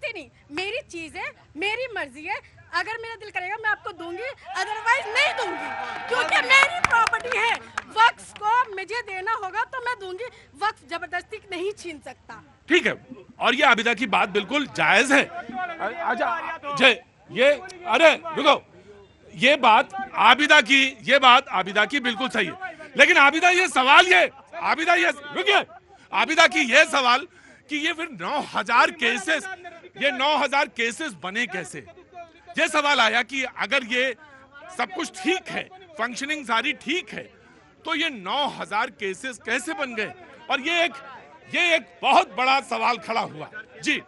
नहीं, मेरी चीज है, मेरी मर्जी है। अगर मेरा दिल करेगा मैं आपको दूंगी, अदरवाइज नहीं दूंगी, क्योंकि मेरी प्रॉपर्टी है। वक्फ को मुझे देना होगा तो मैं दूंगी, वक्फ जबरदस्ती नहीं छीन सकता। ठीक है, और ये आबिदा की बात बिल्कुल जायज है। अच्छा जय, ये अरे रुको, ये बात आबिदा की बिल्कुल सही है। लेकिन आबिदा ये सवाल, ये आबिदा ये रुकिए, आबिदा की ये सवाल कि ये फिर 9000 केसेस बने कैसे? ये सवाल आया कि अगर ये सब कुछ ठीक है, फंक्शनिंग सारी ठीक है, तो ये 9000 केसेस कैसे बन गए? और ये एक बहुत बड़ा सवाल खड़ा हुआ। जी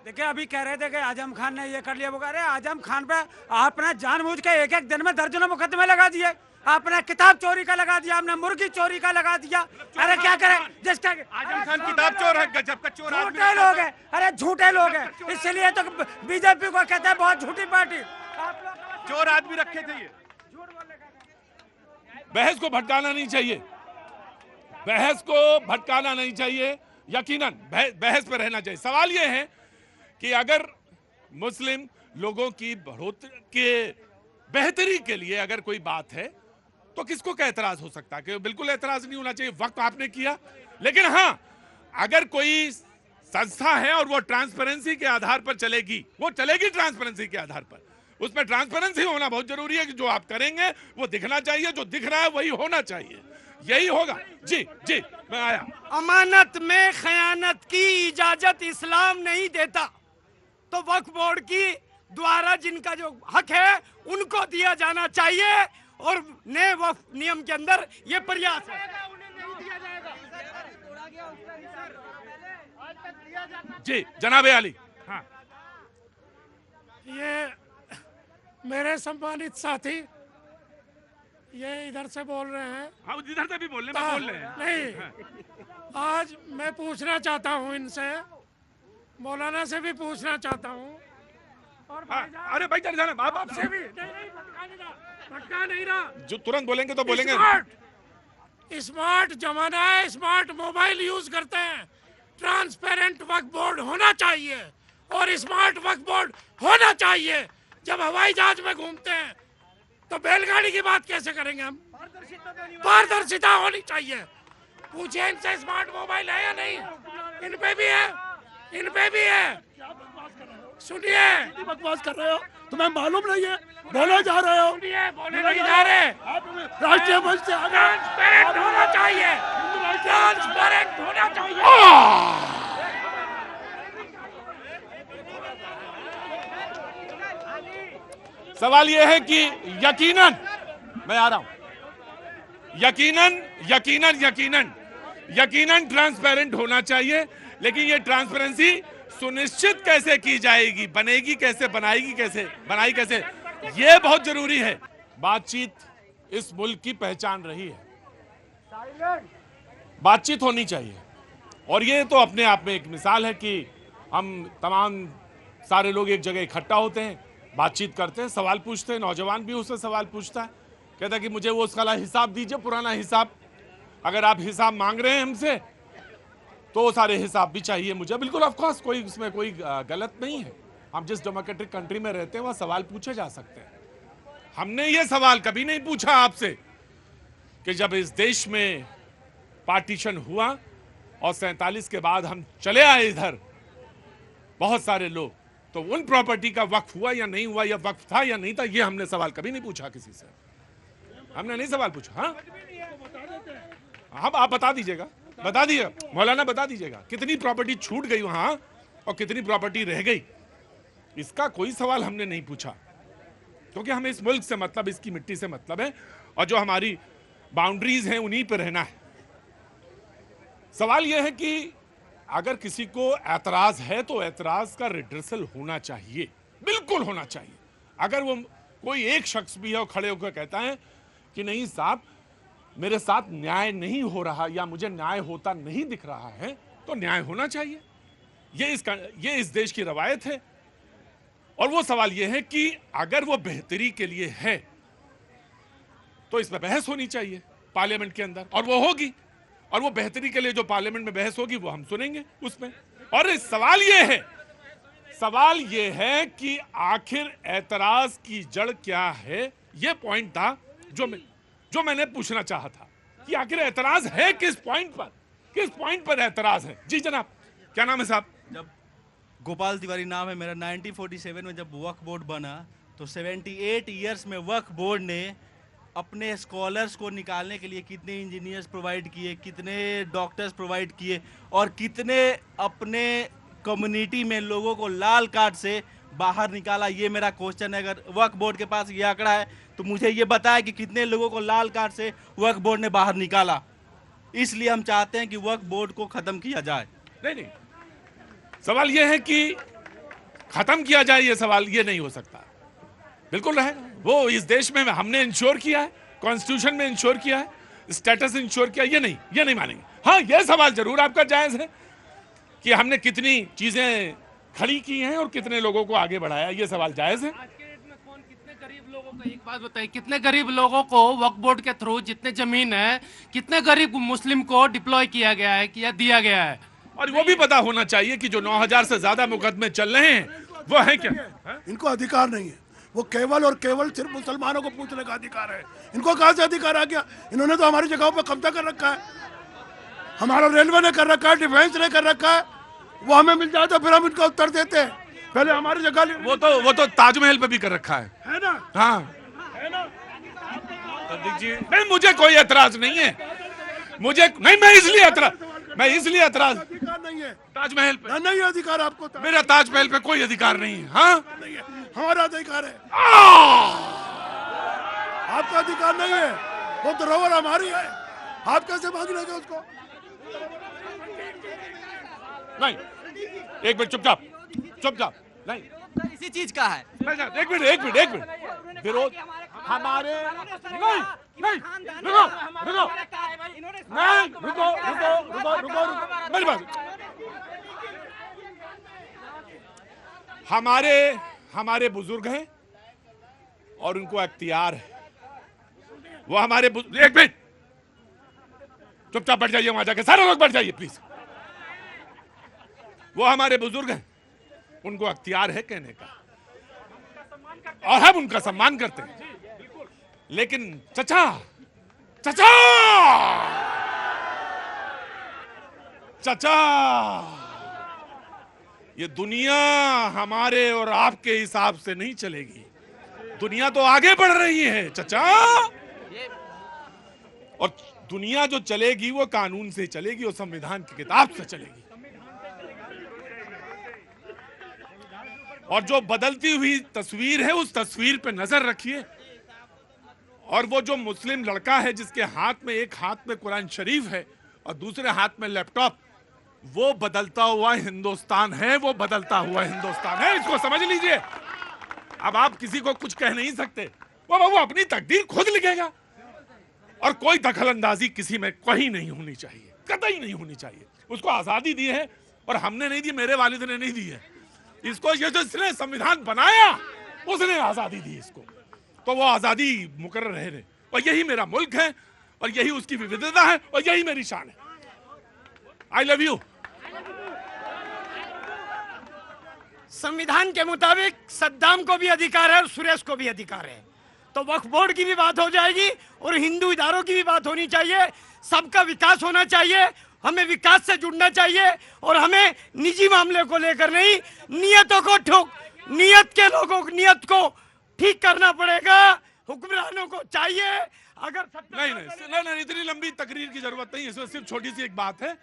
देखिए, अभी कह रहे थे कि आजम खान ने ये कर लिया, वो कह रहे आजम खान पे आपने जानबूझ के एक दिन में दर्जनों मुकदमे लगा दिए। आपने किताब चोरी का लगा दिया, आपने मुर्गी चोरी का लगा दिया। अरे क्या करे जिसका आजम खान किताब चोर है, गजब का चोर। झूठे लोग हैं, अरे झूठे लोग हैं, इसलिए तो बीजेपी को कहते हैं बहुत झूठी पार्टी। चोर आदमी रखे थे ये। बहस को भटकाना नहीं चाहिए, यकीनन बहस पे रहना चाहिए। सवाल ये है कि अगर मुस्लिम लोगों की बढ़ोतरी के बेहतरी के लिए अगर कोई बात है तो किसको क्या एतराज हो सकता है? कि बिल्कुल एतराज नहीं होना चाहिए। वक्त आपने किया, लेकिन हाँ, अगर कोई संस्था है और वो ट्रांसपेरेंसी के आधार पर चलेगी, वो चलेगी ट्रांसपेरेंसी के आधार पर। उसमें ट्रांसपेरेंसी होना बहुत जरूरी है कि जो आप करेंगे वो दिखना चाहिए, जो दिख रहा है वही होना चाहिए। यही होगा। जी मैं आया। अमानत में खयानत की इजाजत इस्लाम नहीं देता, तो वक्फ बोर्ड की द्वारा जिनका जो हक है उनको दिया जाना चाहिए और नए वक्फ नियम के अंदर ये प्रयास है। जी जनाबे आली। हाँ, ये मेरे सम्मानित साथी ये इधर से बोल रहे हैं। हाँ इधर से भी बोल रहे हैं। नहीं, आज मैं पूछना चाहता हूँ इनसे, मौलाना से भी पूछना चाहता हूँ और अरे भाई जाने आपसे भी भटका नहीं रहा। जो तुरंत बोलेंगे तो बोलेंगे। स्मार्ट जमाना है, स्मार्ट मोबाइल यूज करते हैं। ट्रांसपेरेंट वक्फ बोर्ड होना चाहिए और स्मार्ट वक्फ बोर्ड होना चाहिए। जब हवाई जहाज में घूमते हैं तो बैलगाड़ी की बात कैसे करेंगे हम? पारदर्शिता होनी चाहिए। पूछिए इनसे स्मार्ट मोबाइल है या नहीं? इन पे भी है। सुनिए, बकवास कर रहे हो, तुम्हें मालूम नहीं है? बोले जा रहे हो, बोले नहीं जा रहे। राष्ट्रीय मंच से ट्रांसपेरेंट होना चाहिए, ट्रांसपेरेंट होना चाहिए। सवाल यह है कि यकीनन, मैं आ रहा हूं, यकीनन ट्रांसपेरेंट होना चाहिए, लेकिन ये ट्रांसपेरेंसी सुनिश्चित कैसे की जाएगी, बनेगी कैसे, बनाएगी कैसे, बनाई कैसे, ये बहुत जरूरी है। बातचीत इस मुल्क की पहचान रही है, बातचीत होनी चाहिए। और ये तो अपने आप में एक मिसाल है कि हम तमाम सारे लोग एक जगह इकट्ठा होते हैं, बातचीत करते हैं, सवाल पूछते हैं। नौजवान भी उससे सवाल पूछता है, कहता है कि मुझे वो उसका हिसाब दीजिए, पुराना हिसाब। अगर आप हिसाब मांग रहे हैं हमसे तो वो सारे हिसाब भी चाहिए मुझे। बिल्कुल ऑफ कोर्स, कोई इसमें कोई गलत नहीं है। हम जिस डेमोक्रेटिक कंट्री में रहते हैं वहाँ सवाल पूछे जा सकते हैं। हमने ये सवाल कभी नहीं पूछा आपसे कि जब इस देश में पार्टीशन हुआ और 47 के बाद हम चले आए इधर बहुत सारे लोग, तो उन प्रॉपर्टी का वक्फ हुआ या नहीं हुआ, या वक्फ था या नहीं था, ये हमने सवाल कभी नहीं पूछा किसी से। हमने नहीं सवाल पूछा। हाँ, हम आप बता दीजिएगा, बता दिए मौलाना, बता दीजिएगा कितनी प्रॉपर्टी छूट गई वहां और कितनी प्रॉपर्टी रह गई। इसका कोई सवाल हमने नहीं पूछा, क्योंकि हमें इस मुल्क से मतलब, इसकी मिट्टी से मतलब है, और जो हमारी बाउंड्रीज हैं उन्हीं पर रहना है। सवाल यह है कि अगर किसी को एतराज है तो एतराज का रिड्रेसल होना चाहिए, बिल्कुल होना चाहिए। अगर वो कोई एक शख्स भी है और खड़े होकर कहता है कि नहीं साहब मेरे साथ न्याय नहीं हो रहा या मुझे न्याय होता नहीं दिख रहा है, तो न्याय होना चाहिए। ये इस देश की रवायत है। और वो सवाल ये है कि अगर वो बेहतरी के लिए है तो इस पर बहस होनी चाहिए पार्लियामेंट के अंदर, और वो होगी। और वो बेहतरी के लिए जो पार्लियामेंट में बहस होगी वो हम सुनेंगे उसमें। और सवाल ये है कि आखिर एतराज की जड़ क्या है। ये पॉइंट था जो मैंने पूछना चाहा था कि आखिर एतराज है किस पॉइंट पर एतराज है। जी जनाब, क्या नाम है साहब? जब गोपाल तिवारी नाम है मेरा। 1947 में जब वक्फ बोर्ड बना तो 78 इयर्स में वक्फ बोर्ड ने अपने स्कॉलर्स को निकालने के लिए कितने इंजीनियर्स प्रोवाइड किए, कितने डॉक्टर्स प्रोवाइड किए, और कितने अपने कम्युनिटी में लोगों को लाल कार्ड से बाहर निकाला। ये मेरा क्वेश्चन है। अगर वक्फ बोर्ड के पास ये आंकड़ा है तो मुझे ये बताया कि कितने लोगों को लाल कार्ड से वक्फ बोर्ड ने बाहर निकाला। इसलिए हम चाहते हैं कि वक्फ बोर्ड को खत्म किया जाए। नहीं, सवाल ये है कि खत्म किया जाए, ये सवाल ये नहीं हो सकता। बिल्कुल रहेगा वो। इस देश में हमने इंश्योर किया है, कॉन्स्टिट्यूशन में इंश्योर किया है, स्टेटस इंश्योर किया, ये नहीं मानेंगे। हाँ, ये सवाल जरूर आपका जायज है कि हमने कितनी चीजें खड़ी की हैं और कितने लोगों को आगे बढ़ाया, ये सवाल जायज है। कितने गरीब लोगों को, एक बात बताइए, कितने गरीब लोगों को वक्फ बोर्ड के थ्रू जितने जमीन है, कितने गरीब मुस्लिम को डिप्लॉय किया गया है, किया दिया गया है। और वो भी पता होना चाहिए कि जो 9000 से ज्यादा मुकदमे चल रहे हैं वो है क्या? इनको अधिकार नहीं है। वो केवल और केवल सिर्फ मुसलमानों को पूछने का अधिकार है। इनको कहाँ से अधिकार आ गया? इन्होंने तो हमारी जगहों पर कब्जा कर रखा है। हमारा रेलवे ने कर रखा है, डिफेंस ने कर रखा है। वो हमें मिल जाए तो फिर हम इनका उत्तर देते हैं। पहले हमारी जगह वो तो ताजमहल पे भी कर रखा है ना? हाँ है ना? नहीं, मुझे कोई एतराज नहीं है। मैं इसलिए एतराज अधिकार नहीं है ताजमहल पे। नहीं अधिकार आपको। मेरा ताजमहल पे कोई अधिकार नहीं है। हाँ, नहीं है, हमारा अधिकार है। आपका अधिकार नहीं है। वो धरोहर हमारी है। आप कैसे मांग लेंगे उसको? नहीं, एक मिनट चुपचाप। नहीं, इसी चीज का है। एक मिनट विरोध हमारे रुको मेरी बात। हमारे बुजुर्ग हैं और उनको अख्तियार है। वो हमारे एक मिनट चुपचाप बैठ जाइए, वहां जाके सारे लोग बैठ जाइए प्लीज। वो हमारे बुजुर्ग हैं, उनको अख्तियार है कहने का, और हम उनका सम्मान करते हैं। लेकिन चचा ये दुनिया हमारे और आपके हिसाब से नहीं चलेगी। दुनिया तो आगे बढ़ रही है चचा, और दुनिया जो चलेगी वो कानून से चलेगी और संविधान की किताब से चलेगी। और जो बदलती हुई तस्वीर है उस तस्वीर पे नजर रखिए। और वो जो मुस्लिम लड़का है जिसके हाथ में एक हाथ में कुरान शरीफ है और दूसरे हाथ में लैपटॉप, वो बदलता हुआ हिंदुस्तान है, वो बदलता हुआ हिंदुस्तान है, इसको समझ लीजिए। अब आप किसी को कुछ कह नहीं सकते, वो अपनी तकदीर खुद लिखेगा। और कोई दखलंदाजी किसी में कहीं नहीं होनी चाहिए, कतई नहीं होनी चाहिए। उसको आजादी दी है और हमने नहीं दी, मेरे वालिद ने नहीं दी है इसको। ये जो इसने संविधान बनाया उसने आजादी दी इसको, तो वो आजादी मुकर्रर रहे। और यही मेरा मुल्क है और यही उसकी विविधता है और यही मेरी शान है। I love you. संविधान के मुताबिक सद्दाम को भी अधिकार है और सुरेश को भी अधिकार है, तो वक्फ बोर्ड की भी बात हो जाएगी और हिंदू इदारों की भी बात होनी चाहिए। सबका विकास होना चाहिए, हमें विकास से जुड़ना चाहिए और हमें निजी मामले को लेकर नहीं, नियतों को नियत के लोगों की नियत को ठीक करना पड़ेगा। हुक्मरानों को चाहिए अगर नहीं, इतनी लंबी तकरीर की जरूरत नहीं है, इसमें सिर्फ छोटी सी एक बात है।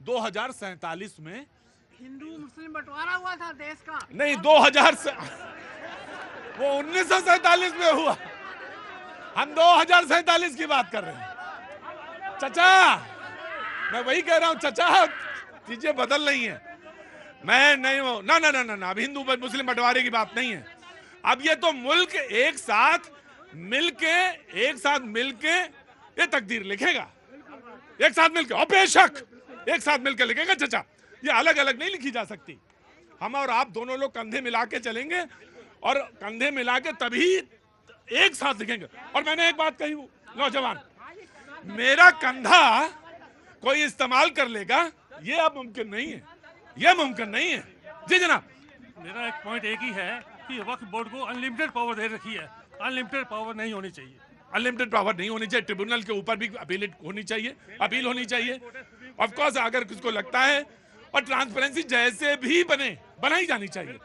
2047 में हिंदू मुस्लिम बंटवारा हुआ था देश का। नहीं, 2000 से वो 1947 में हुआ, हम 2047 की बात कर रहे हैं। चचा, मैं वही कह रहा हूं चचा, चीजें बदल रही हैं। मैं नहीं ना ना ना ना, अब हिंदू मुस्लिम बंटवारे की बात नहीं है। अब ये तो मुल्क एक साथ मिलके ये तकदीर लिखेगा, एक साथ मिलके, और बेशक एक साथ मिलकर लिखेगा चचा। ये अलग अलग नहीं लिखी जा सकती। हम और आप दोनों लोग कंधे मिला के चलेंगे और कंधे मिला के तभी एक साथ लिखेंगे। और मैंने एक बात कही, नौजवान, मेरा कंधा कोई इस्तेमाल कर लेगा, ये अब मुमकिन नहीं है, ये मुमकिन नहीं है। जी जनाब। मेरा एक पॉइंट एक ही है कि वक्फ बोर्ड को अनलिमिटेड पावर दे रखी है, अनलिमिटेड पावर नहीं होनी चाहिए। अनलिमिटेड पावर नहीं होनी चाहिए, ट्रिब्यूनल के ऊपर भी अपील होनी चाहिए। ऑफ कोर्स अगर किसको लगता है, और ट्रांसपेरेंसी जैसे भी बनाई जानी चाहिए।